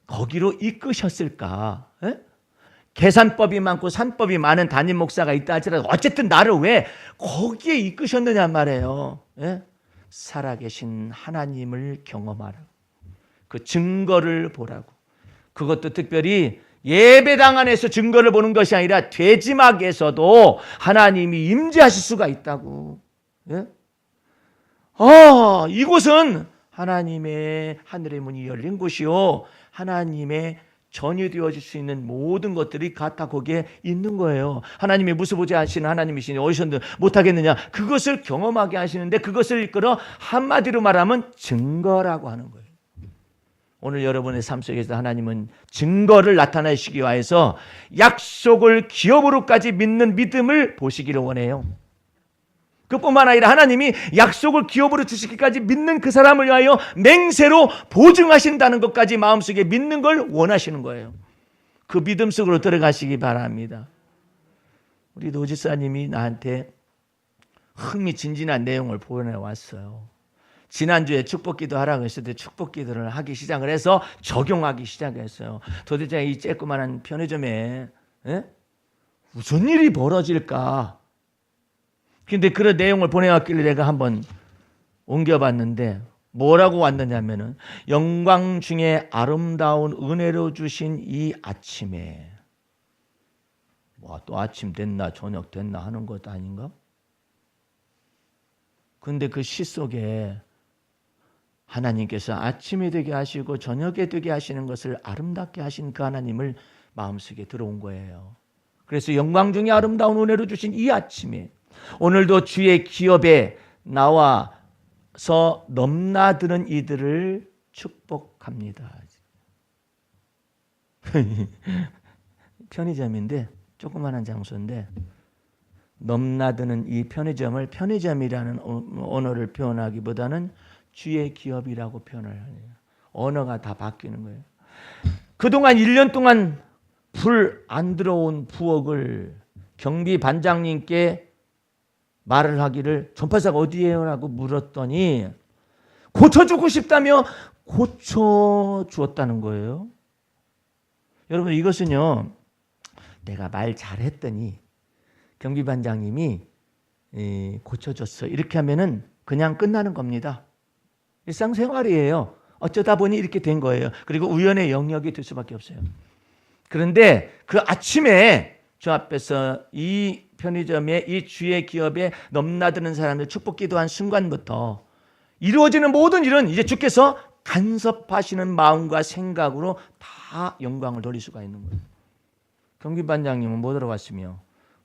[SPEAKER 1] 거기로 이끄셨을까? 예? 계산법이 많고 산법이 많은 담임 목사가 있다 할지라도 어쨌든 나를 왜 거기에 이끄셨느냐 말이에요. 예? 살아계신 하나님을 경험하라고. 그 증거를 보라고. 그것도 특별히 예배당 안에서 증거를 보는 것이 아니라 돼지막에서도 하나님이 임재하실 수가 있다고. 예? 이곳은 하나님의 하늘의 문이 열린 곳이요 하나님의 전유되어질 수 있는 모든 것들이 다 거기에 있는 거예요. 하나님이 무수보지 하시는 하나님이시니 어디서 못하겠느냐. 그것을 경험하게 하시는데 그것을 이끌어 한마디로 말하면 증거라고 하는 거예요. 오늘 여러분의 삶 속에서 하나님은 증거를 나타내시기 위해서 약속을 기업으로까지 믿는 믿음을 보시기를 원해요. 그뿐만 아니라 하나님이 약속을 기업으로 주시기까지 믿는 그 사람을 위하여 맹세로 보증하신다는 것까지 마음속에 믿는 걸 원하시는 거예요. 그 믿음 속으로 들어가시기 바랍니다. 우리 노지사님이 나한테 흥미진진한 내용을 보내왔어요. 지난주에 축복기도 하라고 했을 때 축복기도를 하기 시작을 해서 적용하기 시작했어요. 도대체 이 쬐끄만한 편의점에 무슨 일이 벌어질까? 근데 그런 내용을 보내왔길래 내가 한번 옮겨봤는데 뭐라고 왔느냐면은 영광 중에 아름다운 은혜로 주신 이 아침에 또 아침 됐나 저녁 됐나 하는 것 아닌가? 근데 그 시 속에 하나님께서 아침이 되게 하시고 저녁에 되게 하시는 것을 아름답게 하신 그 하나님을 마음속에 들어온 거예요. 그래서 영광 중에 아름다운 은혜로 주신 이 아침에 오늘도 주의 기업에 나와서 넘나드는 이들을 축복합니다. 편의점인데 조그마한 장소인데 넘나드는 이 편의점을 편의점이라는 언어를 표현하기보다는 주의 기업이라고 표현을 해요. 언어가 다 바뀌는 거예요. 그동안 1년 동안 불 안 들어온 부엌을 경비 반장님께 말을 하기를 전파사가 어디에요? 라고 물었더니 고쳐주고 싶다며 고쳐주었다는 거예요. 여러분 이것은요 내가 말 잘했더니 경비반장님이 고쳐줬어 이렇게 하면은 그냥 끝나는 겁니다. 일상생활이에요. 어쩌다 보니 이렇게 된 거예요. 그리고 우연의 영역이 될 수밖에 없어요. 그런데 그 아침에 주 앞에서 이 편의점에 이 주의 기업에 넘나드는 사람들 축복 기도한 순간부터 이루어지는 모든 일은 이제 주께서 간섭하시는 마음과 생각으로 다 영광을 돌릴 수가 있는 거예요. 경비반장님은 못 알아봤으며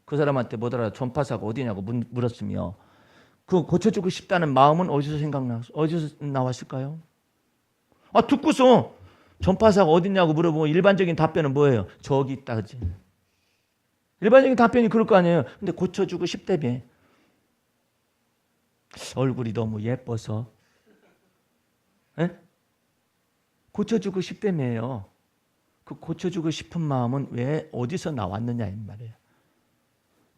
[SPEAKER 1] 그 사람한테 못 알아 전파사가 어디냐고 물었으며 그 고쳐주고 싶다는 마음은 어디서 나왔을까요? 듣고서 전파사가 어디냐고 물어보면 일반적인 답변은 뭐예요? 저기 있다 그지? 일반적인 답변이 그럴 거 아니에요. 근데 고쳐주고 싶다며. 얼굴이 너무 예뻐서 에? 고쳐주고 싶다며요. 그 고쳐주고 싶은 마음은 왜 어디서 나왔느냐 이 말이에요.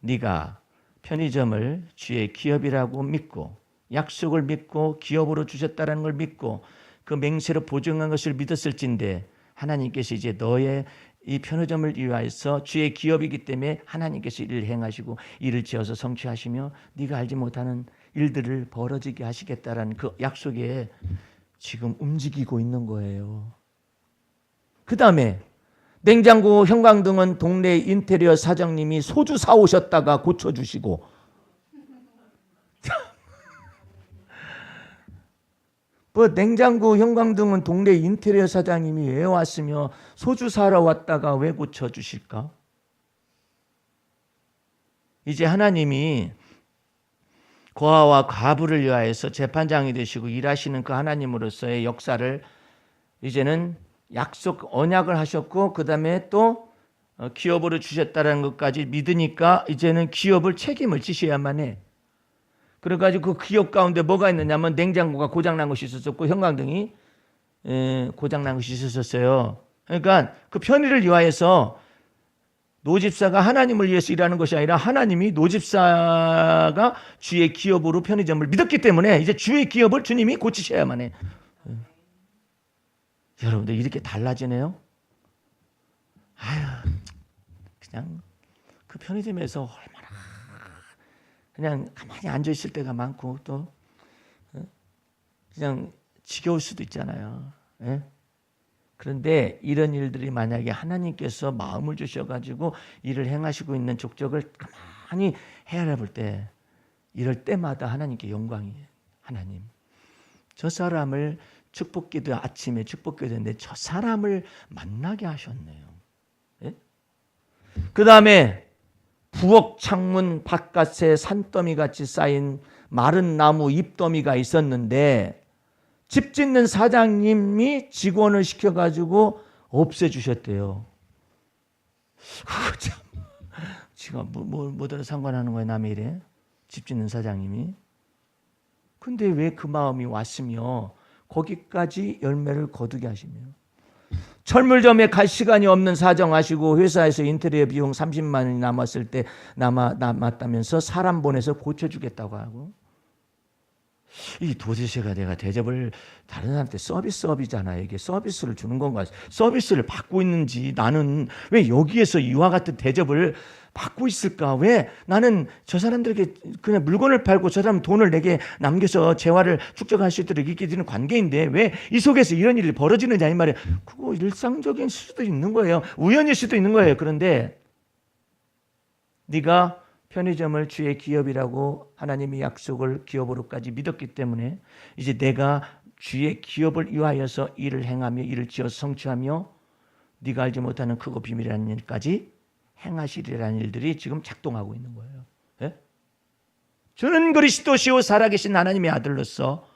[SPEAKER 1] 네가 편의점을 주의 기업이라고 믿고 약속을 믿고 기업으로 주셨다는 걸 믿고 그 맹세로 보증한 것을 믿었을진데 하나님께서 이제 너의 이 편의점을 위하여서 주의 기업이기 때문에 하나님께서 일을 행하시고 일을 지어서 성취하시며 네가 알지 못하는 일들을 벌어지게 하시겠다라는 그 약속에 지금 움직이고 있는 거예요. 그 다음에 냉장고, 형광등은 동네 인테리어 사장님이 소주 사오셨다가 고쳐주시고 뭐 냉장고, 형광등은 동네 인테리어 사장님이 왜 왔으며 소주 사러 왔다가 왜 고쳐주실까? 이제 하나님이 고아와 과부를 위하여서 재판장이 되시고 일하시는 그 하나님으로서의 역사를 이제는 언약을 하셨고 그 다음에 또 기업으로 주셨다는 것까지 믿으니까 이제는 기업을 책임을 지셔야만 해. 그래가지고 그 기업 가운데 뭐가 있느냐면 냉장고가 고장난 것이 있었고 형광등이 고장난 것이 있었어요. 그러니까 그 편의를 위하여서 노집사가 하나님을 위해서 일하는 것이 아니라 하나님이 노집사가 주의 기업으로 편의점을 믿었기 때문에 이제 주의 기업을 주님이 고치셔야만 해. 여러분들 이렇게 달라지네요. 아유, 그냥 그 편의점에서 얼마나 그냥 가만히 앉아 있을 때가 많고 또 그냥 지겨울 수도 있잖아요. 예? 그런데 이런 일들이 만약에 하나님께서 마음을 주셔가지고 일을 행하시고 있는 족적을 가만히 헤아려 볼 때 이럴 때마다 하나님께 영광이에요. 하나님, 저 사람을 축복기도 아침에 축복기도했는데 저 사람을 만나게 하셨네요. 예? 그 다음에 부엌 창문 바깥에 산더미 같이 쌓인 마른 나무 잎더미가 있었는데 집 짓는 사장님이 직원을 시켜가지고 없애주셨대요. 그거 참 지금 뭐더러 상관하는 거예요, 남의 일에? 집 짓는 사장님이. 근데 왜 그 마음이 왔으며 거기까지 열매를 거두게 하시며 철물점에 갈 시간이 없는 사정하시고 회사에서 인테리어 비용 30만 원이 남았을 때 남았다면서 사람 보내서 고쳐주겠다고 하고 이 도대체가 내가 대접을 다른 사람한테 서비스업이잖아요. 이게 서비스를 주는 건가? 서비스를 받고 있는지 나는 왜 여기에서 이와 같은 대접을 받고 있을까? 왜 나는 저 사람들에게 그냥 물건을 팔고 저 사람 돈을 내게 남겨서 재화를 축적할 수 있도록 이렇게 되는 관계인데 왜 이 속에서 이런 일이 벌어지느냐 이 말이에요. 그거 일상적인 수도 있는 거예요. 우연일 수도 있는 거예요. 그런데 네가 편의점을 주의 기업이라고 하나님의 약속을 기업으로까지 믿었기 때문에 이제 내가 주의 기업을 위하여서 일을 행하며 일을 지어 성취하며 네가 알지 못하는 크고 비밀이라는 일까지 행하시리라는 일들이 지금 작동하고 있는 거예요. 예? 저는 그리스도시요 살아계신 하나님의 아들로서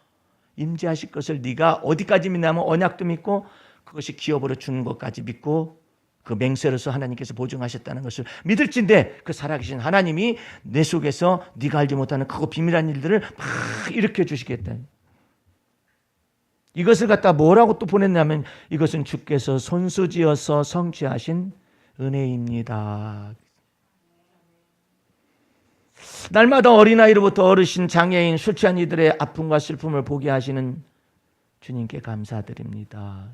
[SPEAKER 1] 임재하실 것을 네가 어디까지 믿냐면 언약도 믿고 그것이 기업으로 주는 것까지 믿고 그 맹세로서 하나님께서 보증하셨다는 것을 믿을진데 그 살아계신 하나님이 내 속에서 네가 알지 못하는 크고 비밀한 일들을 막 일으켜 주시겠다. 이것을 갖다 뭐라고 또 보냈냐면 이것은 주께서 손수지어서 성취하신 은혜입니다. 날마다 어린아이로부터 어르신, 장애인, 술 취한 이들의 아픔과 슬픔을 보게 하시는 주님께 감사드립니다.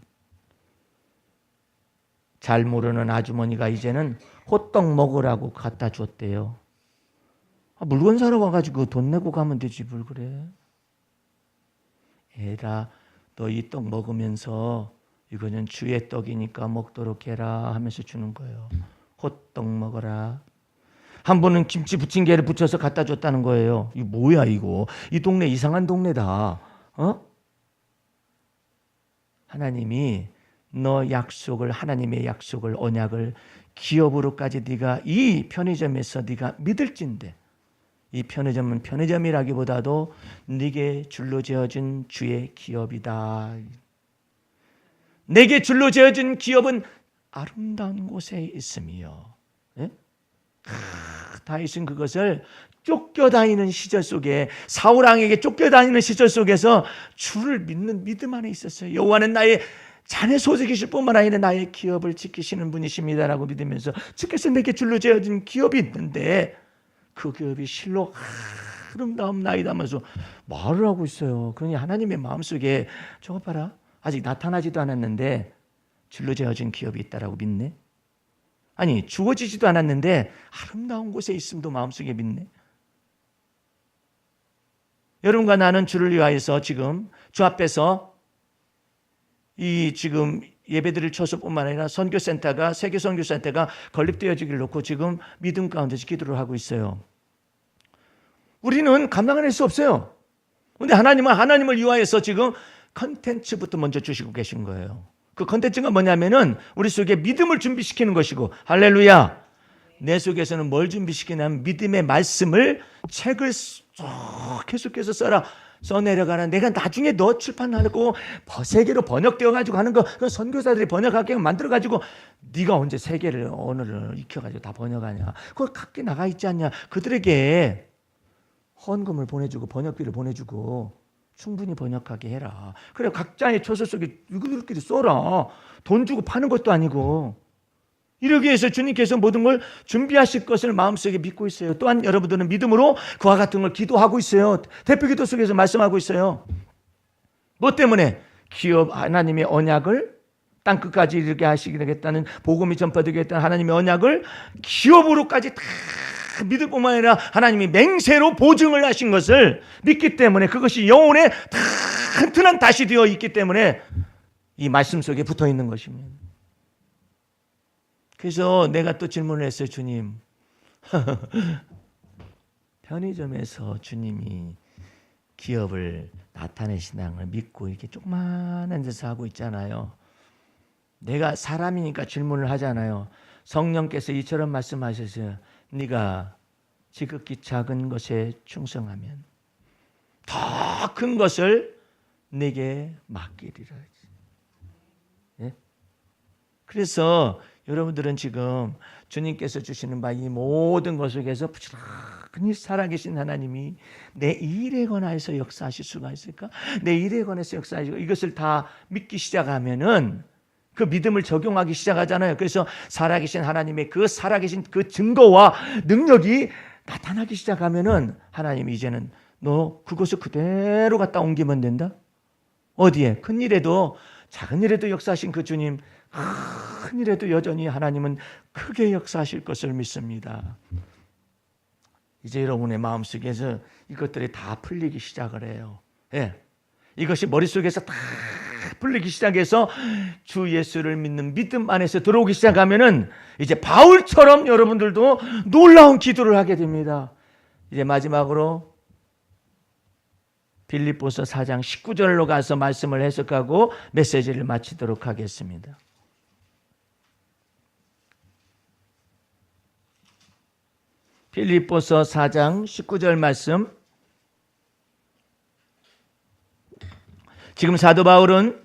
[SPEAKER 1] 잘 모르는 아주머니가 이제는 호떡 먹으라고 갖다 줬대요. 물건 사러 와가지고 돈 내고 가면 되지 뭘 그래. 애라 너 이 떡 먹으면서 이거는 주의 떡이니까 먹도록 해라 하면서 주는 거예요. 호떡 먹어라. 한 번은 김치 부침개를 부쳐서 갖다 줬다는 거예요. 이거 뭐야 이거. 이 동네 이상한 동네다. 하나님이 너 약속을, 하나님의 약속을, 언약을 기업으로까지 네가 이 편의점에서 네가 믿을진데, 이 편의점은 편의점이라기보다도 네게 줄로 지어진 주의 기업이다. 내게 줄로 지어진 기업은 아름다운 곳에 있으며, 예? 다윗은 그것을 쫓겨다니는 시절 속에, 사울왕에게 쫓겨다니는 시절 속에서 주를 믿는 믿음 안에 있었어요. 여호와는 나의 자네 소득이실 뿐만 아니라 나의 기업을 지키시는 분이십니다라고 믿으면서, 주께서 내게 줄로 지어진 기업이 있는데 그 기업이 실로 아름다움 나이다 하면서 말을 하고 있어요. 그러니 하나님의 마음속에 저거 봐라, 아직 나타나지도 않았는데 줄로 지어진 기업이 있다라고 믿네. 아니 주어지지도 않았는데 아름다운 곳에 있음도 마음속에 믿네. 여러분과 나는 주를 위하여서 지금 주 앞에서 이 지금 예배드릴 처소뿐만 아니라 선교센터가, 세계선교센터가 건립되어지기를 놓고 지금 믿음 가운데서 기도를 하고 있어요. 우리는 감당해낼 수 없어요. 그런데 하나님은 하나님을 위하여서 지금 컨텐츠부터 먼저 주시고 계신 거예요. 그 컨텐츠가 뭐냐면은 우리 속에 믿음을 준비시키는 것이고, 할렐루야. 내 속에서는 뭘 준비시키냐면 믿음의 말씀을, 책을 계속해서 써내려가는, 내가 나중에 너 출판하고 세계로 번역되어 가지고 하는 거, 그 선교사들이 번역하게 만들어 가지고 네가 언제 세계를 언어를 익혀 가지고 다 번역하냐? 그거 각기 나가 있지 않냐? 그들에게 헌금을 보내주고 번역비를 보내주고 충분히 번역하게 해라. 그래 각자의 처소 속에 이들끼리 써라. 돈 주고 파는 것도 아니고. 이러기 위해서 주님께서 모든 걸 준비하실 것을 마음속에 믿고 있어요. 또한 여러분들은 믿음으로 그와 같은 걸 기도하고 있어요. 대표기도 속에서 말씀하고 있어요. 뭐 때문에? 기업, 하나님의 언약을 땅끝까지 이르게 하시겠다는, 복음이 전파되겠다는 하나님의 언약을 기업으로까지 다 믿을 뿐만 아니라 하나님이 맹세로 보증을 하신 것을 믿기 때문에, 그것이 영혼에 튼튼한 닷이 되어 있기 때문에 이 말씀 속에 붙어 있는 것입니다. 그래서 내가 또 질문을 했어요. 주님, 편의점에서 주님이 기업을 나타내시는 걸 믿고 이렇게 조그마한 데서 하고 있잖아요. 내가 사람이니까 질문을 하잖아요. 성령께서 이처럼 말씀하셨어요. 네가 지극히 작은 것에 충성하면 더 큰 것을 내게 맡기리라. 예? 그래서 여러분들은 지금 주님께서 주시는 바 이 모든 것 속에서 부지런히 살아계신 하나님이 내 일에 관하여서 역사하실 수가 있을까? 내 일에 관해서 역사하시고, 이것을 다 믿기 시작하면은 그 믿음을 적용하기 시작하잖아요. 그래서 살아계신 하나님의 그 살아계신 그 증거와 능력이 나타나기 시작하면은 하나님이 이제는 너 그것을 그대로 갖다 옮기면 된다. 어디에? 큰 일에도 작은 일에도 역사하신 그 주님, 큰 일에도 여전히 하나님은 크게 역사하실 것을 믿습니다. 이제 여러분의 마음속에서 이것들이 다 풀리기 시작을 해요. 예. 이것이 머릿속에서 다 풀리기 시작해서 주 예수를 믿는 믿음 안에서 들어오기 시작하면은 이제 바울처럼 여러분들도 놀라운 기도를 하게 됩니다. 이제 마지막으로 빌립보서 4장 19절로 가서 말씀을 해석하고 메시지를 마치도록 하겠습니다. 빌립보서 4장 19절 말씀. 지금 사도 바울은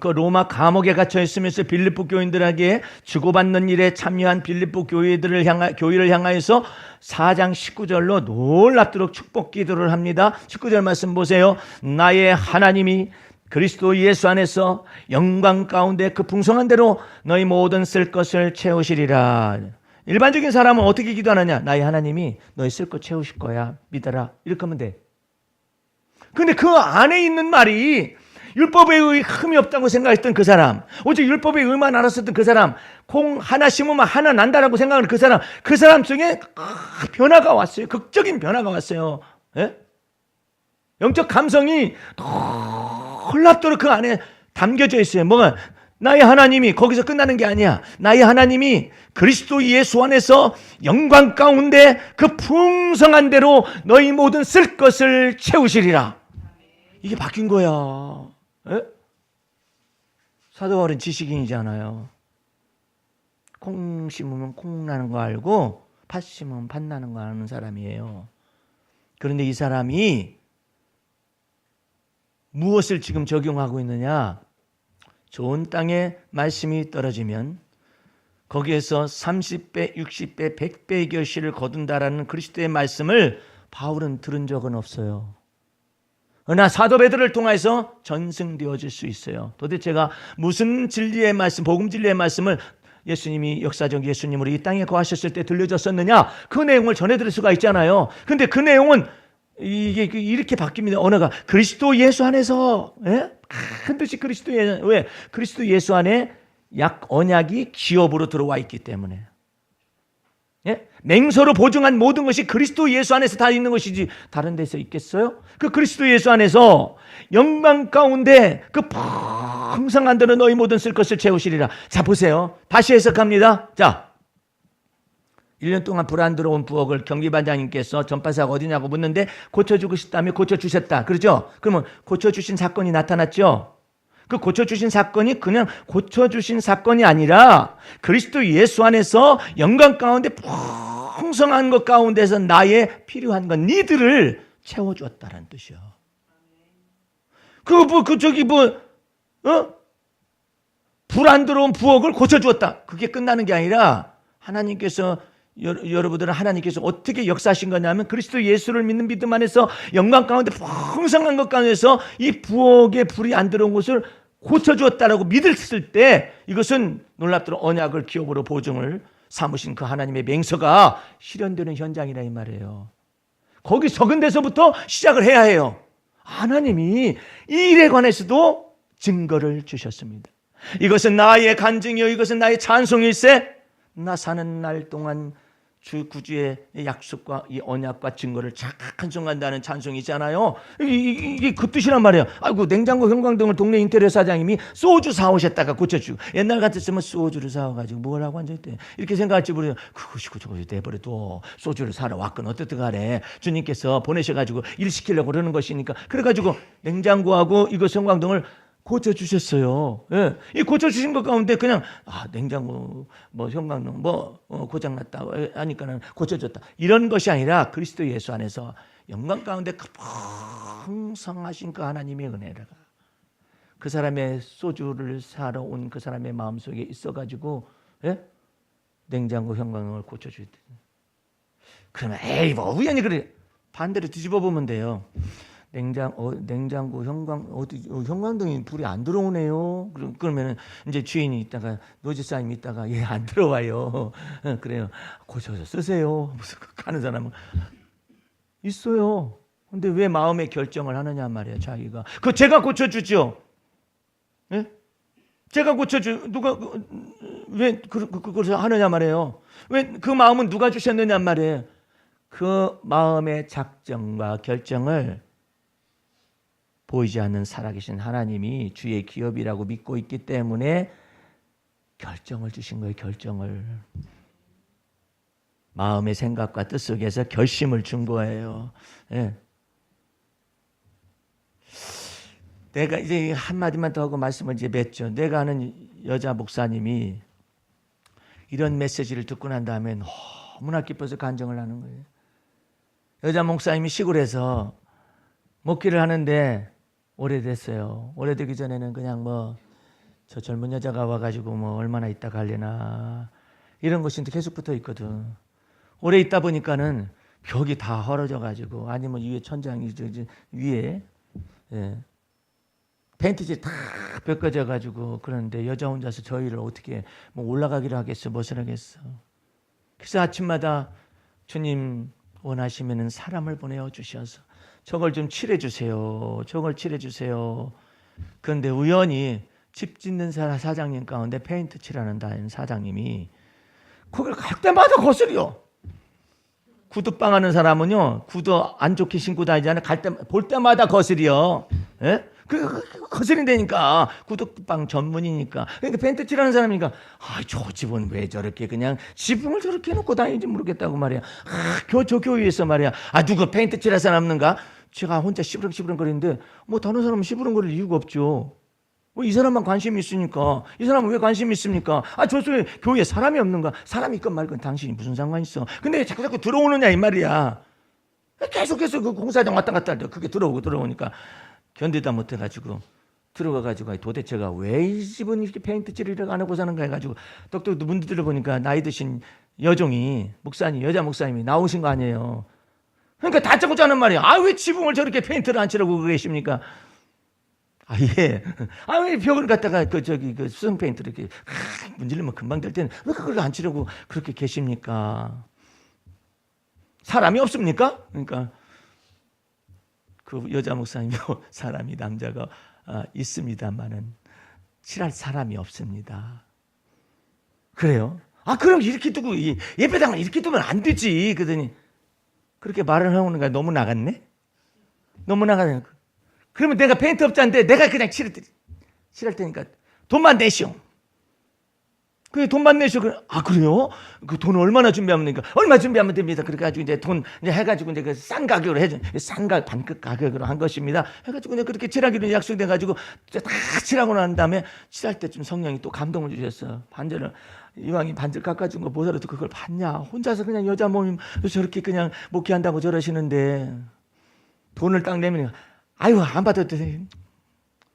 [SPEAKER 1] 로마 감옥에 갇혀 있으면서 빌립보 교인들에게 주고받는 일에 참여한 빌립보 교회를 향하여서 4장 19절로 놀랍도록 축복 기도를 합니다. 19절 말씀 보세요. 나의 하나님이 그리스도 예수 안에서 영광 가운데 그 풍성한 대로 너희 모든 쓸 것을 채우시리라. 일반적인 사람은 어떻게 기도하느냐? 나의 하나님이 너희 쓸 것 채우실 거야. 믿어라. 이렇게 하면 돼. 근데 그 안에 있는 말이 율법에 의해 흠이 없다고 생각했던 그 사람, 오직 율법에 의만 알았었던 그 사람, 콩 하나 심으면 하나 난다라고 생각하는 그 사람 속에 변화가 왔어요. 극적인 변화가 왔어요. 예? 영적 감성이 놀랍도록 그 안에 담겨져 있어요. 뭐가? 나의 하나님이 거기서 끝나는 게 아니야. 나의 하나님이 그리스도 예수 안에서 영광 가운데 그 풍성한 대로 너희 모든 쓸 것을 채우시리라. 이게 바뀐 거야. 에? 사도 바울은 지식인이잖아요. 콩 심으면 콩 나는 거 알고 팥 심으면 팥 나는 거 아는 사람이에요. 그런데 이 사람이 무엇을 지금 적용하고 있느냐? 좋은 땅에 말씀이 떨어지면 거기에서 30배, 60배, 100배의 결실을 거둔다라는 그리스도의 말씀을 바울은 들은 적은 없어요. 그러나 사도 베드로를 통해서 전승되어질 수 있어요. 도대체가 무슨 진리의 말씀, 복음 진리의 말씀을 예수님이 역사적 예수님으로 이 땅에 거하셨을 때 들려줬었느냐? 그 내용을 전해드릴 수가 있잖아요. 근데 그 내용은 이게 이렇게 바뀝니다. 언어가 그리스도 예수 안에서, 예? 큰 뜻이 그리스도 예수. 왜? 그리스도 예수 안에 언약이 기업으로 들어와 있기 때문에. 예? 맹서로 보증한 모든 것이 그리스도 예수 안에서 다 있는 것이지 다른 데서 있겠어요? 그 그리스도 예수 안에서 영광 가운데 그 풍성한 대로 너희 모든 쓸 것을 채우시리라. 자, 보세요. 다시 해석합니다. 자, 1년 동안 불 안 들어온 부엌을 경비반장님께서 전파사가 어디냐고 묻는데 고쳐주고 싶다며 고쳐주셨다. 그렇죠? 그러면 고쳐주신 사건이 나타났죠? 그 고쳐주신 사건이 그냥 고쳐주신 사건이 아니라 그리스도 예수 안에서 영광 가운데 풍성한 것 가운데서 나의 필요한 것, 니들을 채워주었다는 뜻이요. 불 안 들어온 부엌을 고쳐주었다. 그게 끝나는 게 아니라 하나님께서 여러분들은 하나님께서 어떻게 역사하신 거냐면 그리스도 예수를 믿는 믿음 안에서 영광 가운데 풍성한 것 가운데서 이 부엌에 불이 안 들어온 것을 고쳐주었다라고 믿을 때 이것은 놀랍도록 언약을 기업으로 보증을 삼으신 그 하나님의 맹서가 실현되는 현장이라 이 말이에요. 거기 적은 데서부터 시작을 해야 해요. 하나님이 이 일에 관해서도 증거를 주셨습니다. 이것은 나의 간증이요 이것은 나의 찬송일세. 나 사는 날 동안 주 구주의 약속과 이 언약과 증거를 찬송한다는 찬송이잖아요. 이게 그 뜻이란 말이에요. 아이고 냉장고 형광등을 동네 인테리어 사장님이 소주 사오셨다가 고쳐주고 옛날 같았으면 소주를 사와가지고 뭐라고 앉아있대 이렇게 생각할지 모르겠어요. 그것이 내버려둬. 소주를 사러 왔건 어떻든 간에 주님께서 보내셔가지고 일 시키려고 그러는 것이니까 그래가지고 냉장고하고 이거 형광등을 고쳐주셨어요. 예. 이 고쳐주신 것 가운데 그냥 냉장고 형광등 고장났다 하니까는 고쳐줬다 이런 것이 아니라 그리스도 예수 안에서 영광 가운데 풍성하신 그 하나님의 은혜가 그 사람의 소주를 사러 온 그 사람의 마음속에 있어가지고 예? 냉장고 형광등을 고쳐주셨다. 그러면 에이 뭐 우연히 그래 반대로 뒤집어 보면 돼요. 냉장고 형광등이 불이 안 들어오네요. 그러면은 이제 주인이 있다가 노지사님이 있다가 얘 안 들어와요. 그래요. 고쳐서 쓰세요. 무슨 가는 사람은 있어요. 근데 왜 마음의 결정을 하느냐 말이에요. 자기가 그 제가 고쳐주죠. 예? 제가 누가 왜 그걸 하느냐 말이에요. 왜 그 마음은 누가 주셨느냐 말이에요. 그 마음의 작정과 결정을 보이지 않는 살아계신 하나님이 주의 기업이라고 믿고 있기 때문에 결정을 주신 거예요. 결정을. 마음의 생각과 뜻 속에서 결심을 준 거예요. 예. 내가 이제 한마디만 더 하고 말씀을 이제 맺죠. 내가 아는 여자 목사님이 이런 메시지를 듣고 난 다음에 너무나 기뻐서 간증을 하는 거예요. 여자 목사님이 시골에서 목기를 하는데 오래됐어요. 오래되기 전에는 그냥 저 젊은 여자가 와가지고 얼마나 있다 갈래나 이런 것이 계속 붙어 있거든. 오래 있다 보니까는 벽이 다 헐어져가지고 아니면 위에 천장이 위에 페인트지 다 벗겨져가지고 그러는데 여자 혼자서 저희를 어떻게 올라가기를 하겠어 무엇을 하겠어. 그래서 아침마다 주님 원하시면은 사람을 보내어 주셔서 저걸 좀 칠해주세요. 저걸 칠해주세요. 그런데 우연히 집 짓는 사장님 가운데 페인트 칠하는 사장님이 거기를 갈 때마다 거슬려. 구두빵 하는 사람은요, 구두 안 좋게 신고 다니잖아요. 볼 때마다 거슬려. 예? 거슬린 데니까 구두방 전문이니까. 그러니까 펜트 칠하는 사람이니까 저 집은 왜 저렇게 그냥 지붕을 저렇게 해놓고 다니는지 모르겠다고 말이야. 저 교회에서 말이야. 누가 펜트 칠할 사람 없는가? 제가 혼자 시부렁시부렁 거리는데 뭐 다른 사람은 시부렁거릴 이유가 없죠. 이 사람만 관심이 있으니까. 이 사람은 왜 관심이 있습니까? 저 속에 교회에 사람이 없는가? 사람이 있건 말건 당신이 무슨 상관 있어? 근데 자꾸 들어오느냐 이 말이야. 계속해서 그 공사장 왔다 갔다 할 때 그게 들어오니까 견디다 못해가지고 들어가가지고 도대체가 왜 이 집은 이렇게 페인트칠을 안 하고 사는가 해가지고 똑똑 문 들어보니까 나이 드신 여종이 여자 목사님이 나오신 거 아니에요. 그러니까 다짜고짜 하는 말이야. 왜 지붕을 저렇게 페인트를 안 칠하고 계십니까? 예. 왜 벽을 갖다가 그 수성 페인트 이렇게 문지르면 금방 될 때는 왜 그걸 안 칠하고 그렇게 계십니까? 사람이 없습니까? 그러니까 그 여자 목사님도 사람이 남자가 있습니다만은 칠할 사람이 없습니다. 그래요? 그럼 이렇게 두고 예배당을 이렇게 두면 안 되지. 그러더니 그렇게 말을 하는 거야. 너무 나갔네. 그러면 내가 페인트 업자인데 내가 그냥 칠할 테니까 돈만 내시오. 그 돈만 내시오. 그래요? 그 돈 얼마나 준비하면 됩니까? 얼마 준비하면 됩니다. 그래가지고 이제 돈 해가지고 이제 그 싼 가격으로 반급 가격으로 한 것입니다. 해가지고 이제 그렇게 칠하기로 약속돼가지고 다 칠하고 난 다음에 칠할 때쯤 성령이 또 감동을 주셨어. 이왕이 반절 깎아준 거 보더라도 그걸 봤냐? 혼자서 그냥 여자 모임 저렇게 그냥 목회한다고 저러시는데 돈을 딱 내면 안 받아도 돼.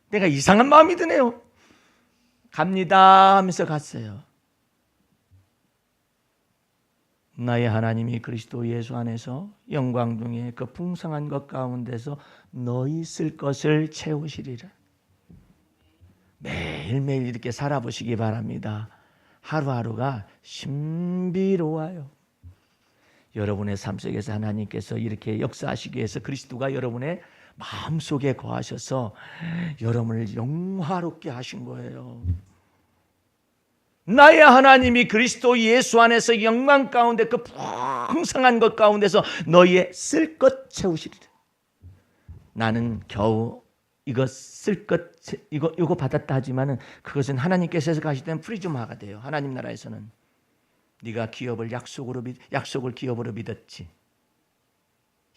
[SPEAKER 1] 내가 이상한 마음이 드네요. 갑니다 하면서 갔어요. 나의 하나님이 그리스도 예수 안에서 영광 중에 그 풍성한 것 가운데서 너희 쓸 것을 채우시리라. 매일매일 이렇게 살아보시기 바랍니다. 하루하루가 신비로워요. 여러분의 삶 속에서 하나님께서 이렇게 역사하시기 위해서 그리스도가 여러분의 마음속에 거하셔서 여러분을 영화롭게 하신 거예요. 나의 하나님이 그리스도 예수 안에서 영광 가운데 그 풍성한 것 가운데서 너희의 쓸 것 채우시리라. 나는 겨우 이거 쓸 것 이거 받았다 하지만은 그것은 하나님께서 해석하실 프리즘화가 돼요. 하나님 나라에서는 네가 기업을 약속을 기업으로 믿었지.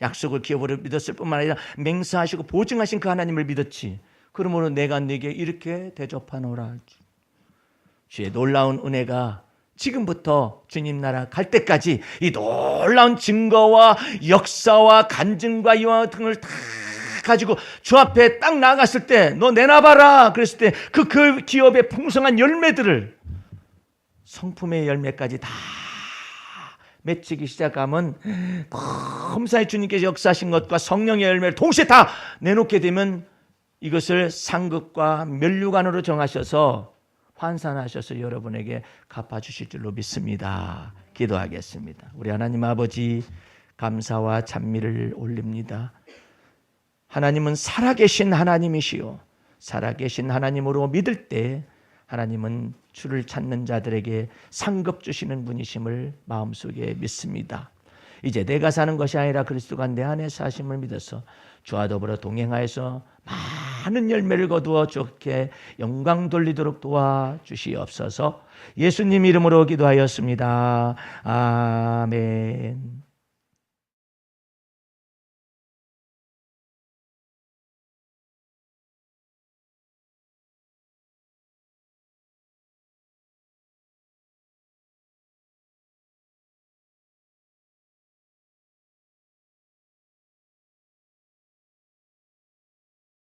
[SPEAKER 1] 약속을 기업으로 믿었을 뿐만 아니라 맹세하시고 보증하신 그 하나님을 믿었지. 그러므로 내가 네게 이렇게 대접하노라. 주의 놀라운 은혜가 지금부터 주님 나라 갈 때까지 이 놀라운 증거와 역사와 간증과 이와 등을 다 가지고 주 앞에 딱 나갔을 때 너 내놔봐라 그랬을 때 그 기업의 풍성한 열매들을 성품의 열매까지 다 맺히기 시작하면 범사에 주님께서 역사하신 것과 성령의 열매를 동시에 다 내놓게 되면 이것을 상급과 면류관으로 정하셔서 환산하셔서 여러분에게 갚아주실 줄로 믿습니다. 기도하겠습니다. 우리 하나님 아버지 감사와 찬미를 올립니다. 하나님은 살아계신 하나님이시요 살아계신 하나님으로 믿을 때 하나님은 주를 찾는 자들에게 상급 주시는 분이심을 마음속에 믿습니다. 이제 내가 사는 것이 아니라 그리스도가 내 안에 사심을 믿어서 주와 더불어 동행하여서 많은 열매를 거두어 주께 영광 돌리도록 도와주시옵소서. 예수님 이름으로 기도하였습니다. 아멘.